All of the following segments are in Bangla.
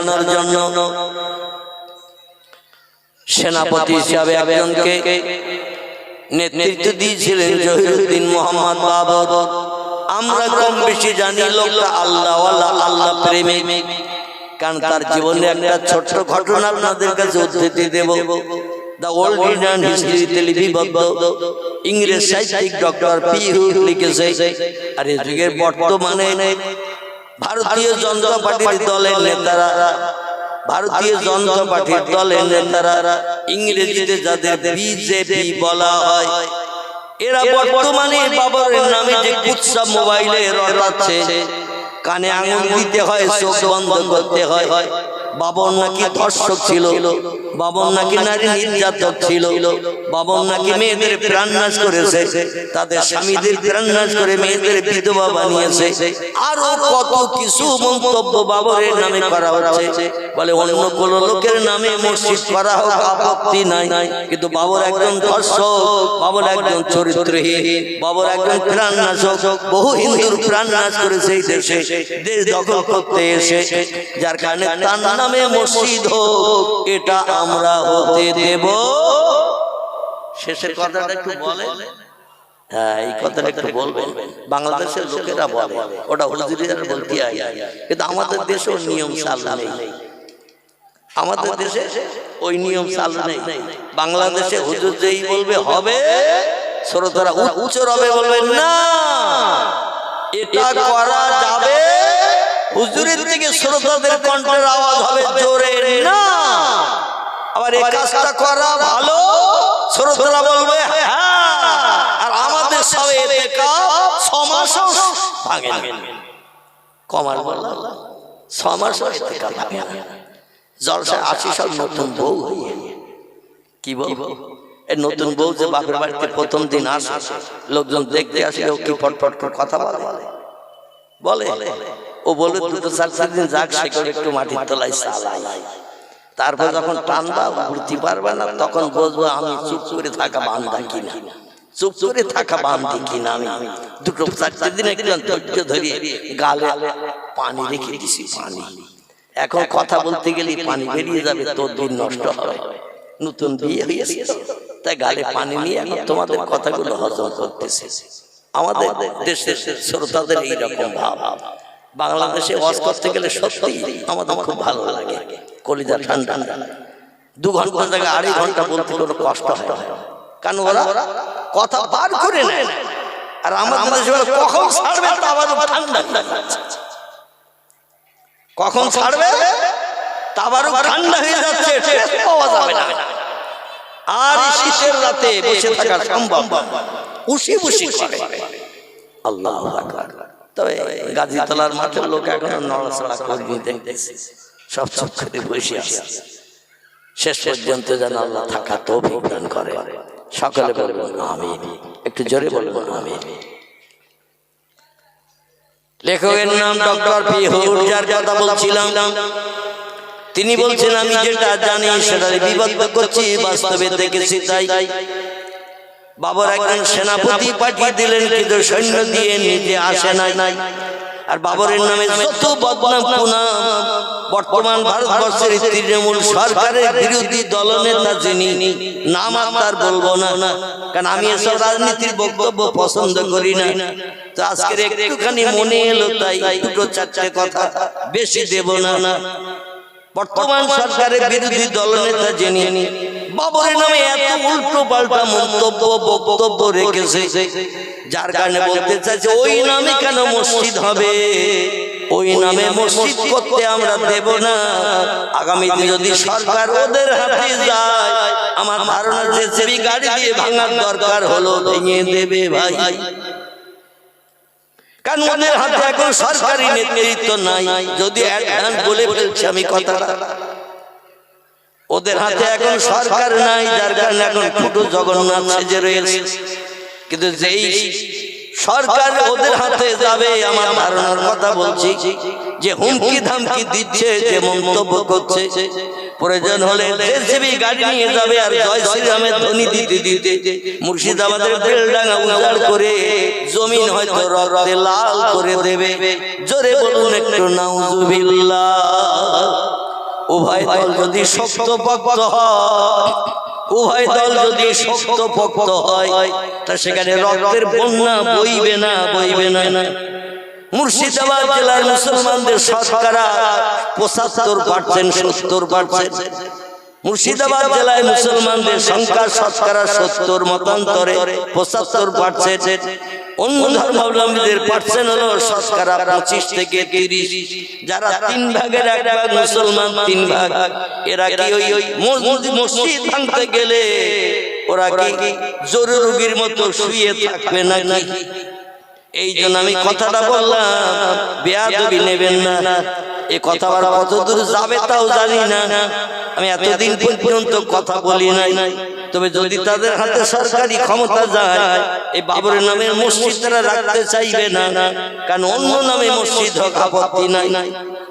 বাঁচানোর জন্য সেনাপতি হিসাবে একজনকে নেতৃত্ব দিয়েছিলেন জহিরুদ্দিন মোহাম্মদ বাবর। আমরা কম বেশি জানি লোকটা আল্লাহওয়ালা, আল্লাহ প্রেমিক। কারণ তার জীবনে একটা ছোট্ট ঘটনা আপনাদের কাছে উদ্ধৃতি দেব। দ্য ওল্ড ইন্ডিয়ান হিস্ট্রিতে লিপিবদ্ধ ইংরেজ সাহিত্যিক ডক্টর পি হুড লিখেছে। আর এই যুগের বর্তমানে ভারতীয় জনতা পার্টির দলের নেতারা, ভারতীয় জনতা পার্টির দলের নেতারা ইংরেজিতে যাদের বিজেপি বলা হয়, এরা বর্তমানে বাবরের নামে যে কুৎসা মোবাইলে রটাচ্ছে, কানে আঙুল দিতে হয়, চোখ বন্ধ করতে হয়। বাবর নাকি ধর্ষক ছিল, বাবর নাকি নারী নির্যাতক ছিল, বাবর নাকি মেয়েদের প্রাণনাশ করেছে, তাদের স্বামীদের প্রাণনাশ করে মেয়েদের বিধবা বানিয়েছে, আরো কত কিছু মন্তব্য বাবরের নামে করা হচ্ছে। বলে অন্য কোন লোকের নামে মসজিদ করা হোক, আপত্তি নাই, কিন্তু বাবর একজন ধর্ষক, বাবর একজন চরিত্রহীন, বাবর একজন প্রাণনাশক। বহু হিন্দুর প্রাণনাশ করেছে এই দেশে, দেশ দখল করতে এসে। যার কারণে তার নামে মসজিদ হোক, এটা আমরা হতে দেব। শেষের কথাটা একটু বলে, হ্যাঁ এই কথাটা একটু বলবেন। বাংলাদেশের লোকেরা বলে ওটা হুজুরিরা বলতে হয়, কিন্তু আমাদের দেশে ওই নিয়ম চালু নেই। আমাদের দেশে ওই নিয়ম চালু নেই। বাংলাদেশে হুজুর যেই বলবে হবে, শ্রোতারা উচ্চ রবে বলবেন না এটা করা যাবে, হুজুরের থেকে শ্রোতাদের কণ্ঠের আওয়াজ হবে জোরে না। আবার এই কাজটা করা ভালো, শ্রোতারা বলবে হ্যাঁ। আর আমাদের সব এতেকাব 6 মাসও ভাঙে না। কমার বলল 6 মাসও এতেকাব ভাঙে না। জলসা আসি সব নতুন বউ হয়ে, কি বলবো, এই নতুন বউ যে বাপের বাড়িতে প্রথম দিন আসে, লোকজন দেখতে আসে, ও কি ফটফট করে কথা বলে বলে, ও বলে 2-4 দিন যাক, সে করে একটু মাটির তলায় চালাই। তারপর যখন টানবা উঠতে পারবে না, তখন বুঝবো আমি চুপ করে থাকা বান্ধা কিনা, চুপ করে থাকা বান্ধি কিনা। আমি 2-4 দিন একটু ধৈর্য ধরিয়ে গালে পানি রেখে দিছি, পানি। এখন কথা বলতে গেলে পানি বেরিয়ে যাবে, তোর দিন নষ্ট হবে। নতুন বিয়ে হয়েছে তাই গালে পানি নিয়ে এখন তোমাদের কথাগুলো হজম করতেছে। আমাদের দেশের শ্রোতাদের এইরকম ভাব। বাংলাদেশে ওয়াজ করতে গেলে সত্যি আমাদের খুব ভালো লাগে, কলিজা ঠান্ডা। 2 ঘন্টার জায়গায় 2.5 ঘন্টা বলতে কোনো কষ্ট হয়, কারণ ওরা কথা বার করে নেয়। আর আমাদের দেশে কখন ছাড়বে তা আবার ঠান্ডা, কখন ছাড়বে তা আবারও ঠান্ডা হয়ে যাচ্ছে, পাওয়া যাবে না। আর শীতের রাতে বসে থাকা সম্ভব, উশি বসি করে। আল্লাহু আকবার। তবে গাজীতলার মাঠের লোক এখনো নড়াচড়া করবে, দেখতেছি সব চুপ করে বসে আছে। শেষ পর্যন্ত যেন আল্লাহ থাকা তৌফিক দান করে। সকলে বলবেন আমিন, একটু জোরে বলবেন আমিন। লেখকের নাম ডক্টর পি হুড, যার কথা বলছিলাম। তিনি বলছেন আমি যেটা জানি সেটা বিবদ্ধ করছি, বাস্তবে দেখেছি তাই। বাবর একজন সেনাপতি পাঠিয়ে দিলেন, কিন্তু সৈন্য দিয়ে নিজে আসে নাই। আর বাবরের নামে যত বদনাম কুনাম, বর্তমান ভারতবর্ষের তৃণমূল সরকারের বিরোধী দলনেতা যিনি, নাম আর তার বলবো না, কারণ আমি এসব রাজনীতির বক্তব্য পছন্দ করি না। তো আজকের একটুখানি মনে এলো তাই 2-4টে কথা, বেশি দেব না। বর্তমান সরকারের বিরোধী দলনেতা যিনি, বাবরের নামে এত উল্টো পাল্টা মন্তব্য বক্তব্য রেখেছে, যার কারণে বলতে চাইছে ওই নামে কেন মসজিদ হবে, ওই নামে মসজিদ করতে আমরা দেব না। আগামীতে যদি সরকার ওদের হাতে যায়, আমার ধারণা জেসিবি গাড়ি দিয়ে ভাঙার দরকার হলো ভেঙে দেবে ভাই। কারণ ওদের হাতে এখন সরকারি নেতৃত্ব নাই। যদি অ্যাডভান্স বলে ফেলছি আমি কথাটা, ওদের হাতে এখন সরকার নাই, যার কারণে এখন ছোট জগন্নাথ সেজে রয়েছে। কিন্তু যেই সরকার ওদের হাতে যাবে, আমার ধারণার কথা বলছি, যে হুমকি ধামকি দিচ্ছে, যে মন্তব্য করছে, প্রয়োজন হলে জেসিবি গাড়ি নিয়ে যাবে আর জয় শ্রীরামের ধ্বনি দিতে দিতে মুর্শিদাবাদের বেলডাঙ্গা উজাড় করে জমিন হয়তো রক্তে লাল করে দেবে। জোরে বলুন একটু নাউজুবিল্লাহ। উভয় দল যদি শক্তপোক্ত হয়, উভয় দল যদি শক্তপোক্ত হয়, তা সেখানে রক্তের বন্যা বইবে না, বইবে না। মুর্শিদাবাদ জেলার মুসলমানদের শতকরা 75%, 70%। মুর্শিদাবাদ জেলায় মুসলমানদের সংখ্যা শতকরা 70 মতান্তরে 75%। অন্য ধর্মাবলম্বীদের পার্সেন্ট হলো শতকরা 25 থেকে 30। যারা 3 ভাগের 1 ভাগ মুসলমান, 3 ভাগ, এরা কি ওই মসজিদ ভাঙতে গেলে ওরা কি জরুরি রোগীর মতো শুয়ে থাকবে নাকি? এই জন্য আমি কথাটা বললাম, বেয়াদবি নেবেন না। এই কথা আর কতদূর যাবে তাও জানি না। আমি এতদিন পর্যন্ত কথা বলি নাই, তবে যদি তাদের হাতে সরকারি ক্ষমতা যায়, এই বাবরের নামের মসজিদ তারা রাখতে চাইবে না, কারণ অন্য নামে মসজিদ হোক আপত্তি নাই।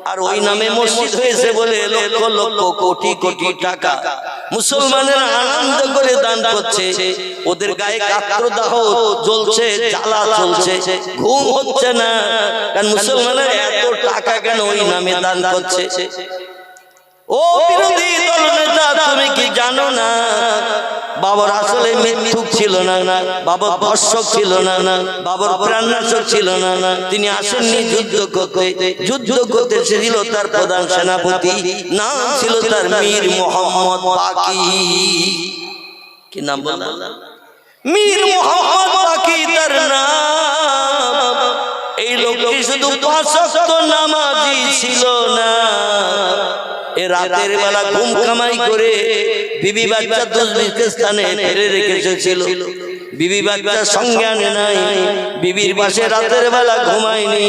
আর ওই নামে মসজিদ হয়েছে বলে লক্ষ লক্ষ কোটি কোটি টাকা মুসলমানের আনন্দ করে দান করছে। ওদের গায়ে কাত্রদাহ জ্বলছে, জ্বালা চলছে, ঘুম হচ্ছে না, কারণ মুসলমানের এত টাকা কেন ওই নামে দান করছে? ও বিরোধী দলনেতা, তুমি কি জানো না বাবর আসলে মিথ্যুক ছিল না, বাবর ধর্ষক ছিল না, বাবর প্রাণনাশক ছিল না। তিনি আসেননি যুদ্ধ করতে, যুদ্ধ করতে এসেছিল তার প্রধান সেনাপতি, নাম ছিল তার মীর মোহাম্মদ বাকি। কি নাম বললাম? মীর মোহাম্মদ বাকি তার নাম। এই লোকটি শুধু 5 ওয়াক্ত নামাজি ছিল না, রাতের বেলা ঘুম কামাই করে বিবি বাচ্চা দুজবিস্তানে ফেলে রেখে এসেছিল। বিবি বাচ্চা সঙ্গে আনে নাই, বিবির পাশে রাতের বেলা ঘুমায়নি,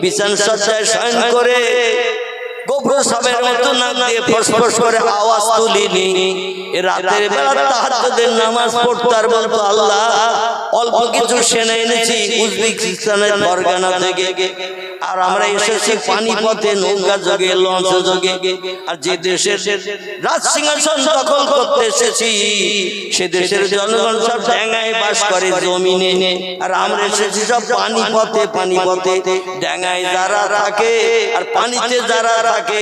বিছান সজ্জায় শয়ন করে গোবর সাবের মতো নাক দিয়ে ফসফস করে আওয়াজ তুলিনি। রাতের বেলা তাহাজ্জুদের নামাজ পড়তে আর বলতো, আল্লাহ অল্প কিছু সেনা এনেছি উজবেকিস্তানের ফরগানা থেকে, আর আমরা এসেছি পানিপথে নৌকা যোগে, লঞ্চ যোগে। আর যে দেশের রাজ সিংহাসন দখল করতে এসেছি, সে দেশের জনগণ সব ডাঙায় বাস করে, জমিনে। আর আমরা এসেছি সব পানিপথে, পানিপথে। ডাঙায় যারা থাকে আর পানিতে যারা থাকে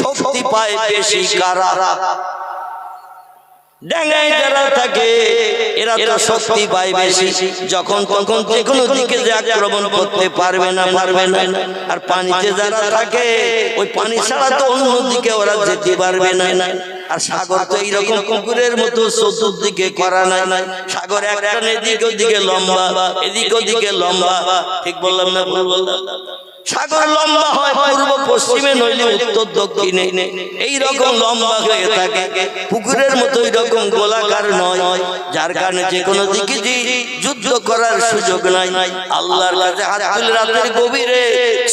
শক্তি পায় বেশি কারা? ডাঙায় যারা থাকে এরা তো শক্তি পায় বেশি, যখন তখন যে কোনো দিকে যে আক্রমণ করতে পারবে না, পারবে না। আর পানিতে যারা থাকে ওই পানি ছাড়া তো অন্য দিকে ওরা যেতে পারবে না। আর সাগর তো এইরকম কুকুরের মতো চতুর্দিকে করা নাই। সাগর একটা এদিক ওদিকে লম্বা, এদিক ওদিকে লম্বা। ঠিক বললাম না ভুল বললাম? সাগর লম্বা হয় পূর্ব পশ্চিমে, নইলে উত্তর দক্ষিণে, এইরকম লম্বা হয়ে থাকে। পুকুরের মতো এইরকম গোলাকার নয়, যার কারণে যে কোনো দিকে যুদ্ধ করার সুযোগ নাই। আল্লাহর কাছে হাত তুলে রাতের গভীরে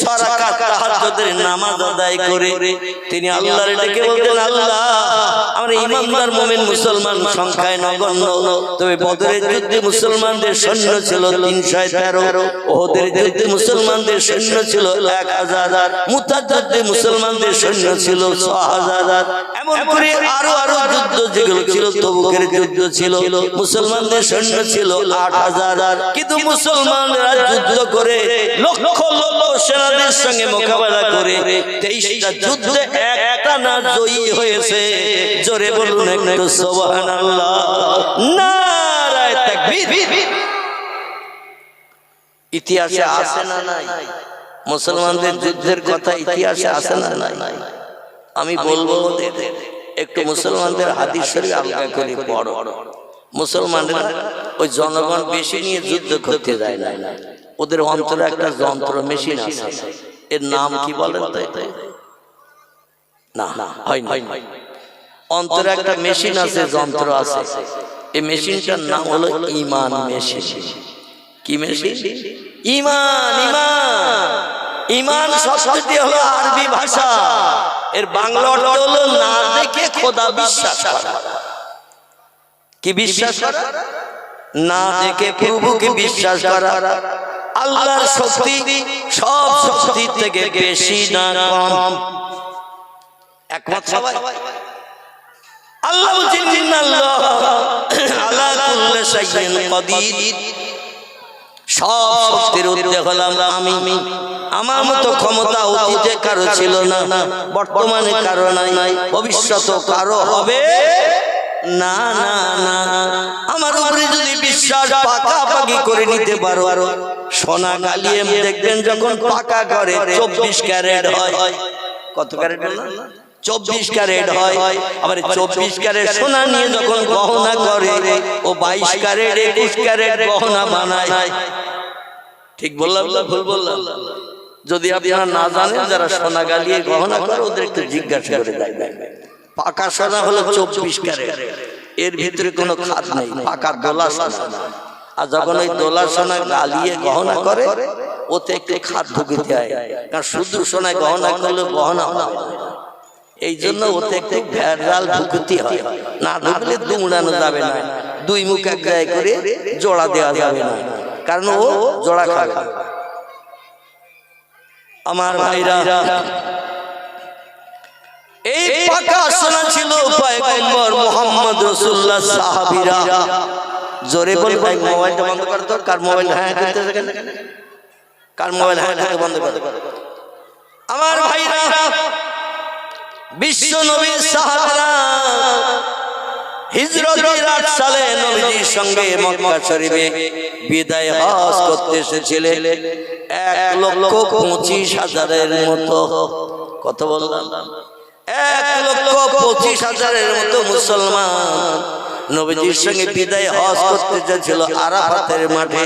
সারাকাত তাহাজ্জুদের নামাজ আদায় করে তিনি আল্লাহর ডেকে বলতেন, আল্লাহ আমরা ইমানদার মুমিন মুসলমান সংখ্যায় নগণ্য, তবে বদরের যুদ্ধে মুসলমানদের সৈন্য ছিল 313, ওহদের যুদ্ধে মুসলমানদের সৈন্য ছিল 1000, মুতার যুদ্ধে মুসলমানদের সৈন্য ছিল 6000। এমন করে আরো আরো যুদ্ধ যেগুলো ছিল, তবুকের যুদ্ধ ছিল, মুসলমানদের সৈন্য ছিল 8000। কিন্তু মুসলমানরা যুদ্ধ করে লক্ষ লক্ষ সেনাদের সঙ্গে মোকাবেলা করে 23টা যুদ্ধে একটা না জয়ী হয়েছে। জোরে বলুন একটু সুবহানাল্লাহ, নারায়ে তাকবীর। ইতিহাসে আছে না নাই মুসলমানদের যুদ্ধের কথা? ইতিহাসে আছে না নাই? আমি বলবো একটু মুসলমানদের হাদিস শরীফ আলগা করে পড়ো। মুসলমানরা ওই জনগণ বেশি নিয়ে যুদ্ধ করতে যায় না, ওদের অন্তরে একটা যন্ত্র মেশিন আছে, এর নাম কি বলেন? না হয় না, অন্তরে একটা মেশিন আছে, যন্ত্র আছে। এই মেশিনটার নাম হলো ঈমান মেশিন। কি মেশিন? ঈমান। ঈমান, ঈমান শব্দটি হলো আরবি ভাষা, এর বাংলা অর্থ হলো না দেখে খোদা বিশ্বাস করা। কি বিশ্বাস করা? না দেখে প্রভুকে বিশ্বাস করা। আল্লাহর শক্তি সব শক্তি থেকে বেশি না কম? একমত সবাই? আল্লাহ বলছেন, ইন্নাল্লাহ আলা কুল্লি শাইইন কাদির, সব শক্তির ঊর্ধ্বে হলাম আমি। আমার মতো ক্ষমতা অতীতে কারো ছিল না, বর্তমানে কারো নাই, ভবিষ্যতে কারো হবে না না না। আমার উপরে যদি বিশ্বাস পাকাপাকি করে নিতে পারো, সোনা গালিয়ে দেখবেন যখন পাকা করে 24 ক্যারেট হয়। কত ক্যারেট বললাম? 24 ক্যারেট হয়। আবার 24 ক্যারেট সোনা নিয়ে যখন গহনা করে, ও 22 ক্যারেট 21 ক্যারেট গহনা বানায়। ঠিক বললাম না ভুল বললাম? যদি আপনারা না জানেন, যারা সোনা গালিয়ে গহনা করে ওদের একটু জিজ্ঞাসা করে দেখবেন। পাকা সোনা হলো 24 ক্যারেট, এর ভিতরে কোনো খাদ নেই, পাকা দোলা সোনা। আর যখন ওই দোলা সোনা গালিয়ে গহনা করে, ওতে একটু খাদ ঢুকিতে হয়, কারণ শুধু সোনায় গহনা করলে গহনা হবে না। এই জন্য ওতে একটু ভেজাল ঢুকতে হয়, না ঢুকলে দুমড়ানো যাবে না, দুই মুখ এক জায়গায় করে জোড়া দেওয়া যাবে না, কারণ ও জোড়া খাবে। আমার ভাইরা, এই পাকা সোনা ছিল পয়গম্বর মুহাম্মদ রাসূলুল্লাহ সাহাবীরা। জোরে বল ভাই, মোবাইলটা বন্ধ কর তো। কার মোবাইল হ্যাঁ করতেছে কেন? কার মোবাইল হ্যাঁ বন্ধ কর। আমার ভাইরা, বিশ্ব নবীর সাহাবারা হিজরতের 8 সালে নবীজির সঙ্গে মক্কা শরীফে বিদায় হজ করতে এসেছিলেন 1,25,000-এর মতো। কত বললাম? 1,25,000-এর মতো মুসলমান নবীজির সঙ্গে বিদায় হজ করতে যাচ্ছিল আরাফাতের মাঠে।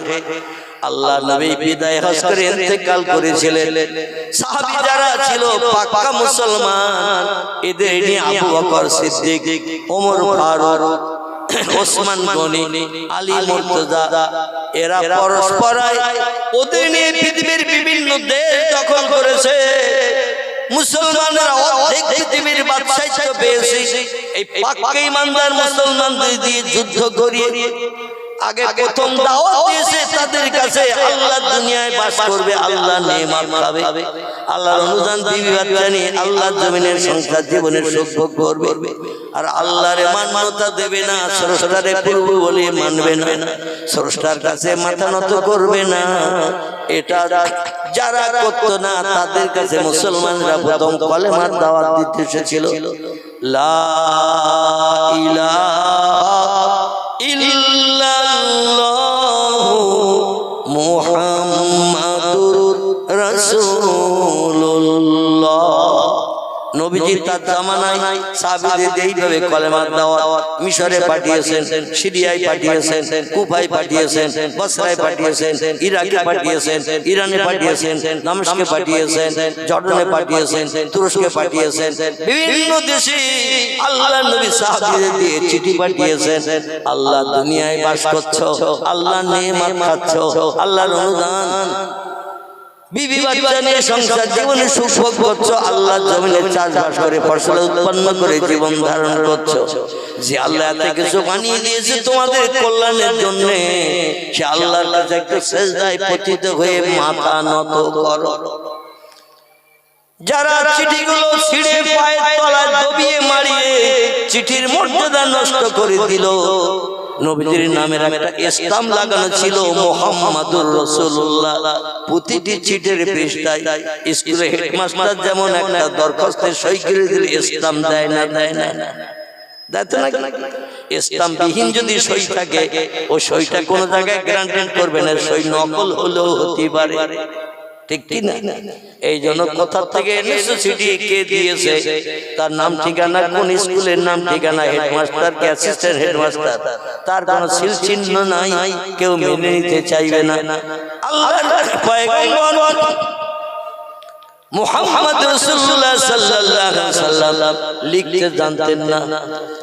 আল্লাহ নবী বিদায় হজ করে ইন্তেকাল করেছিলেন। সাহাবী যারা ছিল পাক্কা মুসলমান, এদের নিয়ে আবু বকর সিদ্দিক, ওমর ফারুক, ওসমান গনি, আলী মুর্তজা, এরা পরস্পর ওদের নিয়ে পৃথিবীর বিভিন্ন দেশ দখল করেছে। মুসলমানরা অর্ধেক পৃথিবীর বাদশাহিত্ব পেয়েছে এই পাক্কা ঈমানদার মুসলমানদের দিয়ে যুদ্ধ করিয়ে। আগে প্রথম দাওয়াত দিয়েছে তাদের কাছে, আল্লাহ দুনিয়ায় বাস করবে, আল্লাহ নেয়ামত খাবে, আল্লাহর অনুদান বিবি বাচ্চা নিয়ে আল্লাহর জমিনের সংসার জীবনের সুখ ভোগ করবে, আর আল্লাহর মান্যতা দেবে না, স্রষ্টারে প্রভু বলে মানবে না, স্রষ্টার কাছে মাথা নত করবে না। এটা যারা করত না তাদের কাছে মুসলমানরা প্রথম কলেমার দাওয়াত দিতে এসেছিল, লা ইলাহা ইল্লাল্লাহু মুহাম্মাদুর রাসূলুল্লাহ। নবীজি তার জামানায় সাহাবীদের এইভাবে কলেমার দাওয়াত মিশরে পাঠিয়েছেন, সিরিয়ায় পাঠিয়েছেন, কুফায় পাঠিয়েছেন, বসরায় পাঠিয়েছেন, ইরাকে পাঠিয়েছেন, ইরানে পাঠিয়েছেন, দামেস্কে পাঠিয়েছেন, জর্ডানে পাঠিয়েছেন, তুরস্কে পাঠিয়েছেন, বিভিন্ন দেশে আল্লাহর নবী সাহাবীদের দিয়ে চিঠি পাঠিয়েছেন। আল্লাহ দুনিয়ায় বাস করছো, আল্লাহ নেয়ামত খাচ্ছো, আল্লাহর অনুদান বিবি বাচ্চা নিয়ে সংসার জীবনে সুখ ভোগ করছো, আল্লাহর জমিনে চাষবাস করে ফসল উৎপন্ন করে জীবন ধারণ করছো। যে আল্লাহ এত কিছু বানিয়ে দিয়েছে তোমাদের কল্যাণের জন্য, সে আল্লাহর কাছে একটু সিজদায় পতিত হয়ে মাথা নত করো। যারা চিঠিগুলো ছিঁড়ে পায়ের তলায় দবিয়ে মারিয়ে চিঠির মর্যাদা নষ্ট করে দিল, নবীজির নামের একটা ইসলাম লাগানো ছিল মুহাম্মাদুর রাসূলুল্লাহ। প্রতিটি চিঠির পৃষ্ঠায় স্কুলে হেডমাস্টার যেমন একটা দরখাস্তে সই করে দিলে ইসলাম দেয় না, ইসলাম বিহীন যদি সই থাকে, ও সইটা কোন জায়গায় গ্যারান্টি করবে না, সই নকল হলেও হতে পারে, ঠিক কি না? এই জন্য কোথা থেকে এনেছো চিঠি, কে দিয়েছে, তার নাম ঠিকানা, কোন স্কুলের নাম ঠিকানা, হেডমাস্টার কি অ্যাসিস্ট্যান্ট হেডমাস্টার, তার কোনো সিল চিহ্ন নাই, কেউ মেনে নিতে চাইবে না। আল্লাহর পয়গম্বর মুহাম্মদ রাসূলুল্লাহ সাল্লাল্লাহু আলাইহি ওয়াসাল্লাম লিখতে জানতেন না,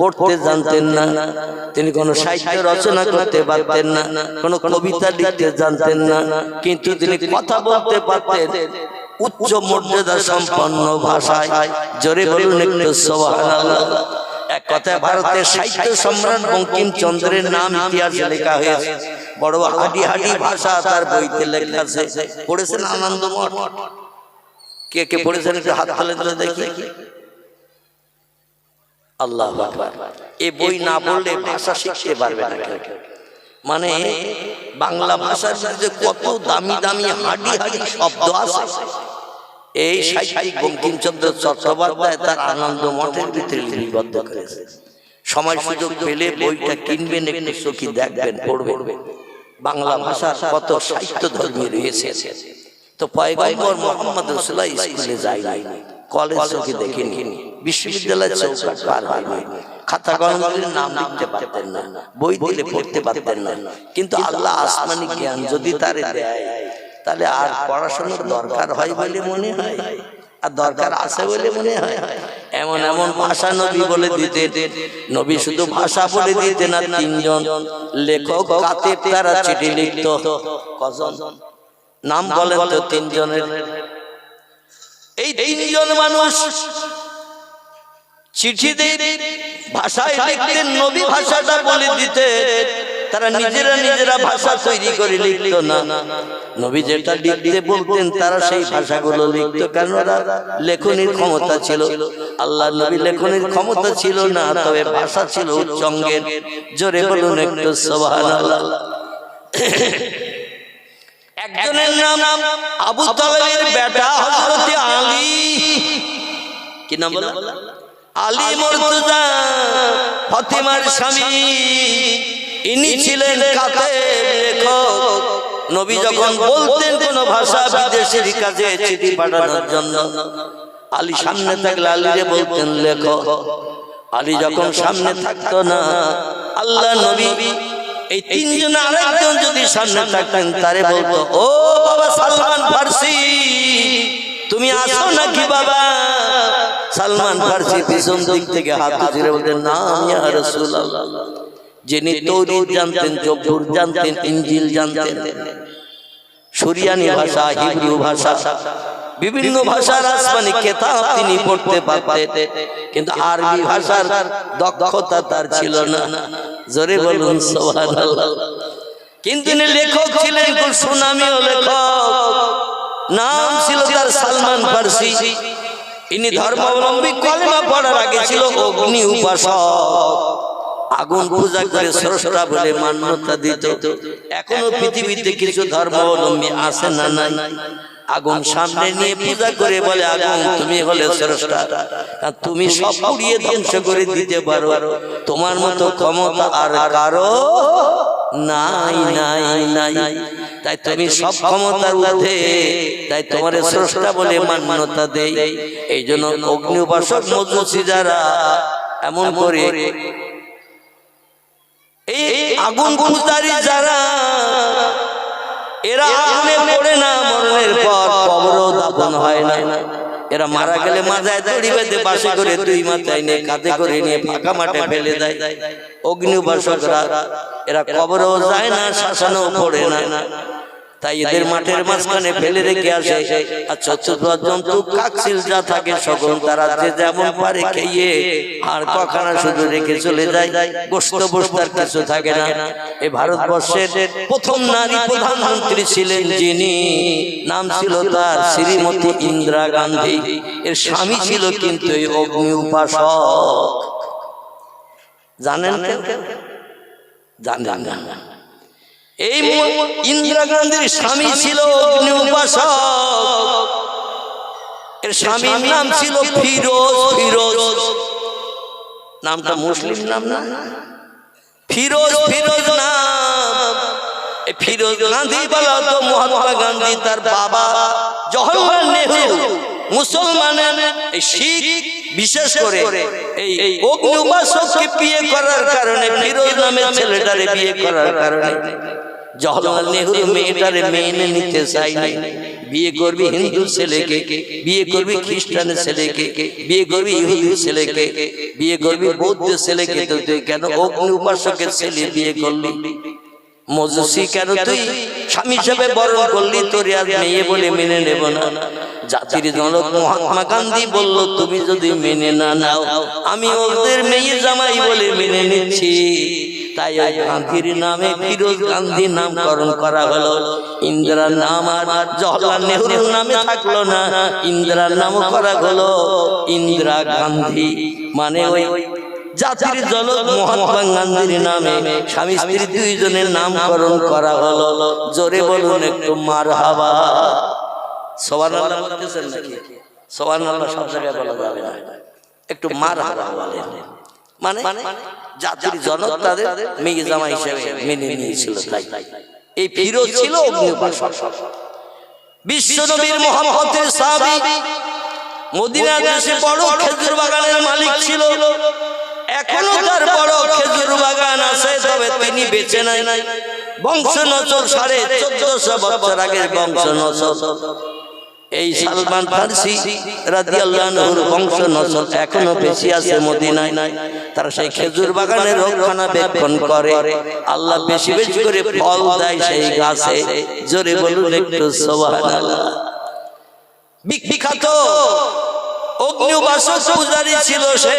পড়তে জানতেন না, তিনি কোনো সাহিত্য রচনা করতে পারতেন না, কোনো কবিতা লিখতে জানতেন না, কিন্তু তিনি কথা বলতে পারতেন উচ্চ মর্যাদা সম্পন্ন ভাষায়। জোরে বলুন একটু সুবহানাল্লাহ। এক কথায় ভারতের সাহিত্য সম্রাট বঙ্কিমচন্দ্রের নাম ইতিহাসে লেখা হয়েছে, বড় হাডি হাডি ভাষা তার বইতে লেখা আছে। পড়েছেন আনন্দমঠ? কে কে পড়েছেন একটু হাত তুলে তুলে দেখি। আল্লাহু আকবার। এই বই না পড়লে ভাষা শিখতে পারবে না কেউ। মানে বাংলা ভাষার যে কত দামি দামি হাডি হাডি শব্দ আছে, এই সাহিত্যিক বঙ্কিমচন্দ্র চট্টোপাধ্যায় তার আনন্দ মঠের ভিতরে লিপিবদ্ধ করেছে। সময় সুযোগ পেলে বইটা কিনবেন, একটু চোখে দেখবেন, পড়বেন। বাংলা ভাষার কত সাহিত্য ধর্মী রয়েছে। তো পয়গম্বর মুহাম্মদ রাসূলুল্লাহ স্কুলে যায় নাই, কলেজ চোখে দেখেনি, বিশ্ববিদ্যালয়ের চৌকাঠ পার হয়নি, খাতা কলমের নাম লিখতে পারতেন না, বই দিলে পড়তে পারতেন না। কিন্তু আল্লাহ আসমানি জ্ঞান যদি তারে দেয়, তাহলে আর পড়াশোনার দরকার হয় বলে মনে হয়, আর দরকার আছে বলে মনে হয়। এমন এমন ভাষা নবী বলে দিতেন, নবী শুধু ভাষা বলে দিতেন না, তিনজন লেখক কাতেব তারা চিঠি লিখত। কজন নাম বলেন তো তিনজনের? এই তিনজন মানুষ চিঠি দিয়ে ভাষায় লিখতেন, নবী ভাষাটা বলে দিতেন। তারা নিজেরা ভাষা তৈরি করে লিখতো না, নবী যেটা লিখতে বলতেন তারা সেই ভাষাগুলো লিখতো। কেন? লেখনির ক্ষমতা ছিল। আল্লাহ নবী লেখনির ক্ষমতা ছিল না, তবে ভাষা ছিল উচ্চঙ্গের। জোরে বলুন একটু সুবহানাল্লাহ। একজনের নাম আবু তালেবের বেটা হযরত আলী। কি নাম বলা? আলী মুর্তজা, ফাতেমার স্বামী। ইনি ছিলেন কাতেব, লেখক। নবী যখন বলতেন কোন ভাষা বিদেশের কাছে চিঠি পাঠানোর জন্য, আলী সামনে থাকলে আলীরে বলতেন লেখো। আলী যখন সামনে থাকতো না, আল্লাহ নবী এই তিনজন আরেকজন যদি সামনে থাকতেন, তারে বলতো, ও বাবা সালমান ফার্সি, তুমি আসো নাকি বাবা? সালমান ফার্সি পিছন দিক থেকে হাত ধরে বলতেন, না ইয়া রাসূলুল্লাহ। যিনি তৌরাত জানতেন, জবুর জানতেন, ইনজিল জানতেন, সুরিয়ানি ভাষা, হিব্রু ভাষা, বিভিন্ন ভাষার আসমানি কিতাব তিনি পড়তে পারতেন, কিন্তু আরবি ভাষার দক্ষতা তার ছিল না। জোরে বলুন সুবহানাল্লাহ। কিন্তু তিনি লেখক ছিলেন, খুব সুনামী লেখক। নাম ছিল তার সালমান ফার্সি। ইনি ধর্মাবলম্বী, কলেমা পড়ার আগে ছিল অগ্নি উপাসক। আগুন পূজা করে স্রষ্টা বলে মান্যতা দিত। এখনো পৃথিবীতে কিছু ধর্মাবলম্বী আছে না নাই? আগুন সামনে নিয়ে পূজা করে বলে, আগুন তুমি হলে স্রষ্টা, তুমি সব পুড়িয়ে ধ্বংস করে দিতে পারো, তোমার মতো ক্ষমতা আর কারো নাই নাই নাই। তাই তুমি সব ক্ষমতার ঊর্ধ্বে, তাই তোমার স্রষ্টা বলে মান্যতা দেই। এই জন্য অগ্নি উপাসক মজুসি যারা এমন করে, এই আগুন পূজারী যারা, এরা আগুনে পড়ে না, মরণের পর কবরও দাফন হয় না। এরা মারা গেলে মাথায় দড়ি বেঁধে বাসে করে দুই মাথায় নিয়ে কাঁধে করে নিয়ে ফাঁকা মাঠে ফেলে দেয়। অগ্নি উপাসকরা এরা কবরও যায় না, শ্মশানেও পড়ে না। তাই এদের মাঠের মাঝখানে ফেলে রেখে আসে। আর চতুর্থ জন্তু কাকশিল যা থাকে সকল তারা যে যেমন পারে খেয়ে আর কখানা শুধু রেখে চলে যায়, গোশত বস্তার কিছু থাকে না। এই ভারতবর্ষের প্রথম নারী প্রধানমন্ত্রী ছিলেন যিনি, নাম ছিল তার শ্রীমতী ইন্দিরা গান্ধী। এর স্বামী ছিল কিন্তু এই অগ্নি উপাসক। জানেন? জানেন না? এই ইন্দিরা গান্ধীর স্বামী ছিল অগ্নি উপাসক। এর স্বামীর নাম ছিল ফিরোজ। ফিরোজ নামটা মুসলিম নাম না? ফিরোজ, ফিরোজ নাম। এই ফিরোজ গান্ধী বলা তো মহাত্মা গান্ধী তার বাবা জওহরলাল নেহরু মুসলমানের এই শিখ বিশেষ করে এই অগ্নি উপাসককে বিয়ে করার কারণে, ফিরোজ নামের ছেলেটারে বিয়ে করার কারণে জওহরলাল নেহরু মেয়েটারে মেনে নিতে চাইনি। বিয়ে করবি হিন্দু ছেলেকে, বিয়ে করবি খ্রিস্টানের ছেলেকে, বিয়ে করবি ইহুদি ছেলেকে, বিয়ে করবি বৌদ্ধ ছেলেকে, তো তুই কেন অগ্নি উপাসকের ছেলে বিয়ে করলি? মজুসি কেন তুই স্বামী হিসেবে বরণ করলি? তোর আর মেয়ে বলে মেনে নেব না। জাতির জনক মহাত্মা গান্ধী বলল, তুমি যদি মেনে না নাও, আমি ওদের মেয়ে জামাই বলে মেনে নিচ্ছি। তাই গান্ধীর নামে ফিরোজ গান্ধী নামকরণ করা হলো। ইন্দিরার নাম আর জওহরলাল নেহরুর নামে থাকলো না, ইন্দিরার নাম করা হলো ইন্দিরা গান্ধী। মানে ওই জাতির জনক মহাত্মা গান্ধীর নামে স্বামী স্ত্রী দুইজনের নামকরণ করা হলো। জোরে বলুন একটু মারহাবা। সুবহানাল্লাহ বলতেছেন নাকি? সুবহানাল্লাহ সব জায়গায় বলা যাবে না, একটু মারহাবা বলেন। মানে জাতির জনক তাদের মেয়ে জামা হিসেবে মেনে নিয়েছিল। তাই এই ফিরোজ ছিল অগ্নি উপাসক, বিশ্ব নবীর মহব্বতের সাহাবী, মদিনা দেশে বড় খেজুর বাগানের মালিক ছিল। এখনো তার বড় খেজুর বাগান আছে, তবে তিনি বেঁচে নাই। বংশ নসল 1450 বছর আগের বংশ নসল। এই সালমান ফারসি রাদিয়াল্লাহু আনহুর বংশ নসল এখনো বেঁচে আছে মদিনায়। তারা সেই খেজুর বাগানের রক্ষণাবেক্ষণ করে। আল্লাহ বেশি বেশি করে ফল দেয় সেই গাছে। জোরে বলুন একটু সুবহানাল্লাহ। বিখ্যাত অগ্নি উপাসক পূজারী ছিল সে।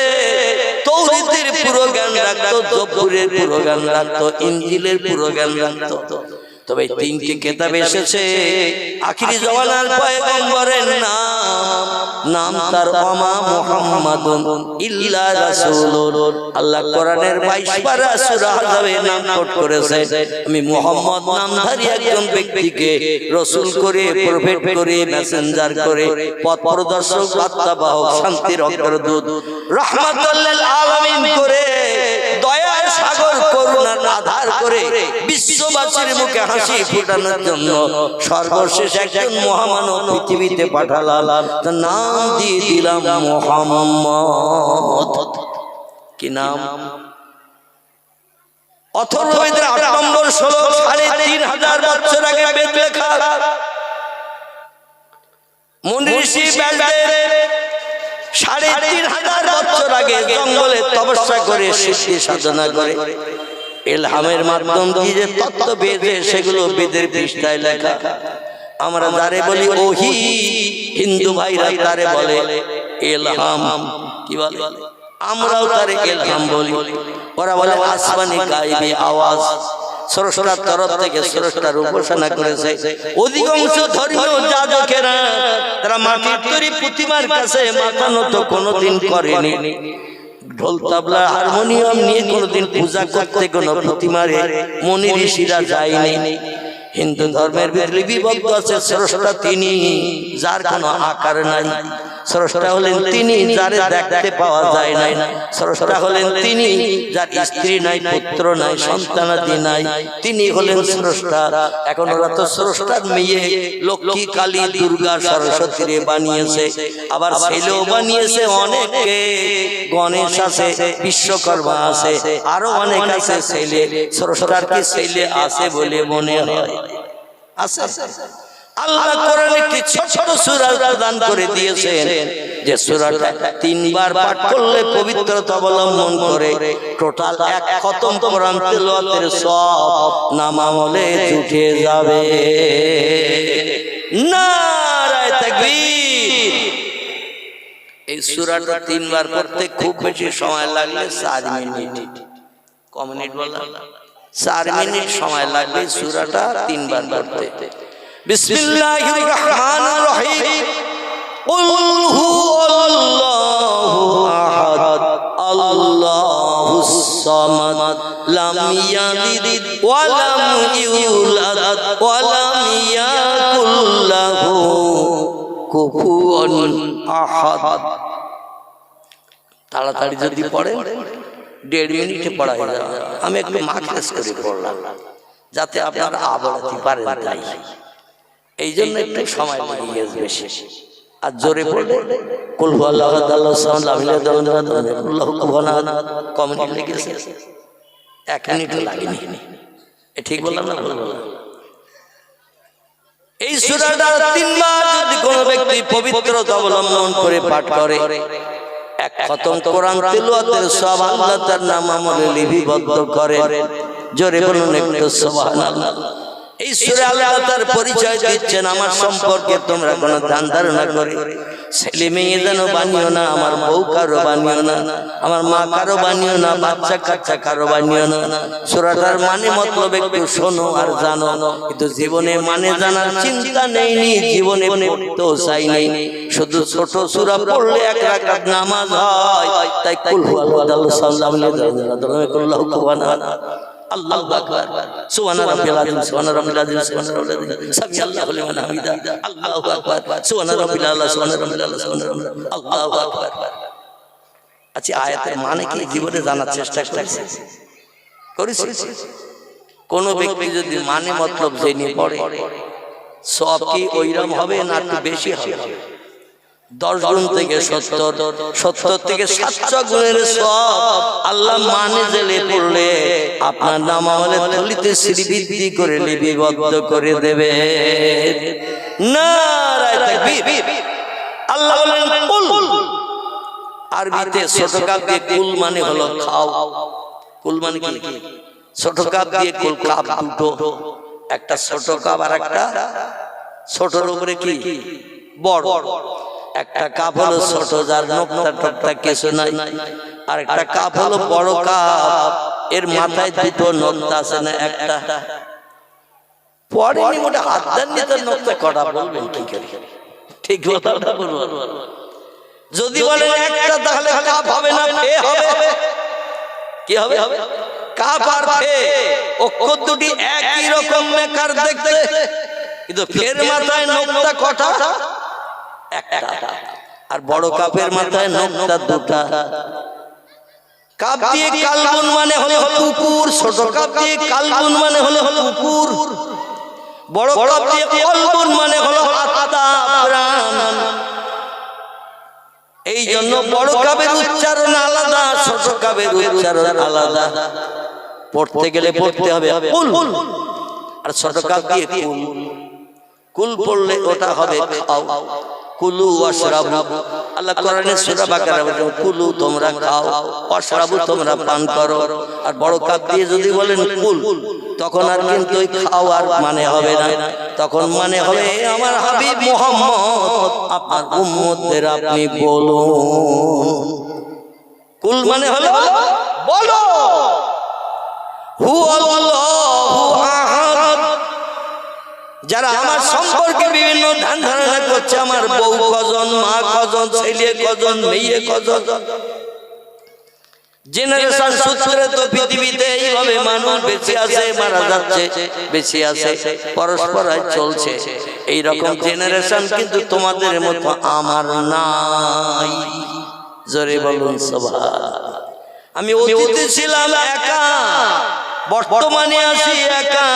তাওহীদের পুরো জ্ঞান রাখতো, জবুরের পুরো জ্ঞান রাখতো, ইনজিলের পুরো জ্ঞান রাখতো। তবে তিনটি কিতাব এসেছে আখিরি জামানার পয়গম্বরের নাম তার ওমা মুহাম্মাদুন ইল্লা রাসূলুন। আল্লাহ কোরআনের 22 পারা সূরা আহজাবে নাম কোট করেছে। আমি মুহাম্মদ নামধারী একজন ব্যক্তিকে রাসূল করে, প্রফেট করে, মেসেঞ্জার করে, পথ প্রদর্শক, বার্তাবাহক, শান্তির অগ্রদূত, রাহমাতুল লিল আলামিন করে, দয়ার সাগর, করুণার আধার করে বিশ্ববাসীর মুখে হাসি ফোটানোর জন্য সর্বশেষ একজন মহামানব পৃথিবীতে পাঠালাম। তার নাম দিয়ে দিলাম মুহাম্মদ। কি নাম? অথর্ববেদের 8 নম্বর শ্লোক, 3500 বছর আগে বেদ লেখা। মুনি ঋষি ব্যাসদেব 3500 বছর আগে জঙ্গলে তপস্যা করে, সিদ্ধি সাধনা করে, ইলহামের মাধ্যম দিয়ে যে তত্ত্ব বেদে, সেগুলো বেদের পৃষ্ঠায় লেখা। আমরা যারে বলি ওহি, হিন্দু ভাইরা তারে বলে ইলহাম। কি বলে? আমরাও তারে ইলহাম বলি। ওরা বলে আসমানি গায়বী আওয়াজ। স্রষ্টার তরফ থেকে স্রষ্টার উপাসনা করেছে। অধিকাংশ ধর্মীয় যাজকেরা তারা মাটির তৈরি প্রতিমার কাছে মাথা নত কোনোদিন করেনি। ঢোল তাবলা হারমোনিয়াম নিয়ে কোনোদিন পূজা করতে কোনো প্রতিমারে মুনি ঋষিরা যায়নি। হিন্দু ধর্মের ভিতরে বিভক্ত আছে। স্রষ্টা তিনি, যার কোনো আকার নাই। স্রষ্টা হলেন তিনি, যারে দেখতে পাওয়া যায় না। স্রষ্টা হলেন তিনি, যার স্ত্রী নাই, পুত্র নাই, সন্তানাদি নাই। তিনি হলেন স্রষ্টা। এখন ওরা তো স্রষ্টার মেয়ে লক্ষ্মী, কালী, দুর্গা, সরস্বতী রে বানিয়েছে, আবার ছেলেও বানিয়েছে অনেকে। গণেশ আছে, বিশ্বকর্মা আছে, আরো অনেক আছে ছেলে। স্রষ্টার কি ছেলে আছে বলে মনে হয়? আছে। আল্লাহ কোরআনে একটি ছোট সূরা দান করে দিয়েছেন, যে সূরাটা 3 বার পাঠ করলে পবিত্রতা অবলম্বন করে টোটাল 1 খতম কোরআন তেলাওয়াতের সওয়াব নামামলে উঠে যাবে। নারায়ে তাকবীর। এই সূরাটা 3 বার পড়তে খুব বেশি সময় লাগলে 4 মিনিট। ক মিনিট বললাম? 4 মিনিট সময় লাগবে সূরাটা 3 বার পড়তে। বিসমিল্লাহির রহমানির রহিম। কুল হুয়াল্লাহু আহাদ, আল্লাহুস সামাদ, লাম ইয়ালিদ ওয়া লাম ইউলাদ ওয়া লাম ইয়াকুল লাহু কুফুয়ান আহাদ। তাড়াতাড়ি যদি পড়েন 1.5 মিনিটে পড়া হয়ে যাবে। আমি একটু মাখলেস করে পড়লাম যাতে আপনারা আবরতি পারেন, তাই এই জন্য একটু সময় লাগে বেশি। আর জোরে পড়লে কুল হুয়াল্লাহু আহাদ, আল্লাহুস সামাদ, লাম ইয়ালিদ ওয়া লাম ইউলাদ ওয়া লাম ইয়াকুল লাহু কমিটি লিখেছে 1 মিনিট লাগেনি। ঠিক বললাম না? এই সূরাটা 3 বার যদি কোনো ব্যক্তি পবিত্রতা অবলম্বন করে পাঠ করে, 1 খতম কোরআন তেলাওয়াতের সওয়াব আল্লাহ তার নাম আমলে লিপিবদ্ধ করেন। জোরে বলুন একটু সুবহানাল্লাহ। এই সূরা আল্লাহ তার পরিচয় দিচ্ছেন, আমার সম্পর্কে তোমরা কোনো ধ্যান ধারণা করে ছেলে মেয়ে যেন বানিও না, আমার বউ কারো বানিও না, আমার মা কারো বানিও না, বাচ্চা কাচ্চা কারো বানিও না। সূরাটার মানে মতলব একটু শোনো আর জানো, কিন্তু জীবনে মানে জানার চিন্তা নেই, জীবনে পড়তেও চাই নেই। শুধু ছোট সূরা পড়লে এক রাকাত নামাজ হয়, তাই কুল হুয়াল্লাহু সাল্লাল্লাহু আল্লাহু আকবার, সুবহানা রাব্বিল আযীম, সুবহানা রাব্বিল আযীম, সুবহানা রাব্বিল আযীম, সামি আল্লাহু লিমান হামিদা, আল্লাহু আকবার, সুবহানা রাব্বিল আলা, সুবহানা রাব্বিল আলা, সুবহানা রাব্বিল আল্লাহু আকবার। আচ্ছা, আয়াতের মানে কি জীবনে জানার চেষ্টা করেছি? কোন ব্যক্তি যদি মানে মতলব জেনে পড়ে, সব কি ওইরকম হবে না একটু বেশি হবে? 10 গুণ থেকে 70 থেকে 700 গুণের সব আল্লাহ মানে জেলে পড়লে আপনার নাম আমলে থলিতে শ্রীবৃদ্ধি করে লিপিবদ্ধ করে দেবে। নারায়ে তাকবীর। আল্লাহ বলেন কুল, আরবিতে ছোট কাপ দিয়ে কুল মানে হলো খাও। কুল মানে কি? ছোট কাপ দিয়ে কুল, কাপ দুটো, একটা ছোট কাপ আর একটা ছোটর উপরে কি বড়। একটা কাপ হলো ছোট, যার নোকতা টোকতা কিছু নাই, আর একটা কাপ হলো বড় কাপ, এর মাথায় দুটো নোকতা আছে না একটা। পরে মোটা হাত দেন নি তো নোকতা কটা বলবেন কি করে? ঠিক কথাটা বলবো। যদি বলেন একটা, তাহলে কাপ হবে না, ফে হবে। কি হবে? কাপ আর ফে অক্ষর দুটি একই রকম মেকার দেখতে, কিন্তু ফের মাথায় নোকতা কটা? একটা। আর বড় কাপের মাথায় নোকতা দুটা। কাপ দিয়ে কালবুন মানে হলো পুকুর, ছোট কাপ দিয়ে কালবুন মানে হলো পুকুর, বড় কাপ দিয়ে কলবুন মানে হলো আত্মা, প্রাণ। এই জন্য বড় কাপের উচ্চারণ আলাদা, ছোট কাপের উচ্চারণ আলাদা। পড়তে গেলে পড়তে হবে কুল, আর ছোট কাপ দিয়ে কুল। কুল পড়লে ওটা হবে খাও। কুলু ওয়াশরাবু, আল্লাহ কোরআনে সূরা বাকারা বলেন কুলু তোমরা খাও, ওয়াশরাবু তোমরা পান করো। আর বড় কাপ দিয়ে যদি বলেন কুল, তখন আর কিন্তু ওই খাওয়ার মানে হবে না, তখন মানে হবে আমার হাবিব মুহাম্মদ আপনার উম্মতদের আপনি বলুন। কুল মানে হলো বলো, হু আল্লাহু আহাদ। যারা আমার সম্পর্কে বিভিন্ন ধ্যান ধারণা করছে, আমার বউ কজন, মা কজন, ছেলে কজন, মেয়ে কজন, জেনারেশন সূত্রে তো পৃথিবীতে এইভাবে মানুষ বেঁচে আছে, মারা যাচ্ছে, বেঁচে আছে, পরস্পর চলছে। এইরকম জেনারেশন কিন্তু তোমাদের মতো আমার নাই। জোরে বলুন সুবহানাল্লাহ। আমি অতীতে ছিলাম একা, বর্তমানে আছি একা,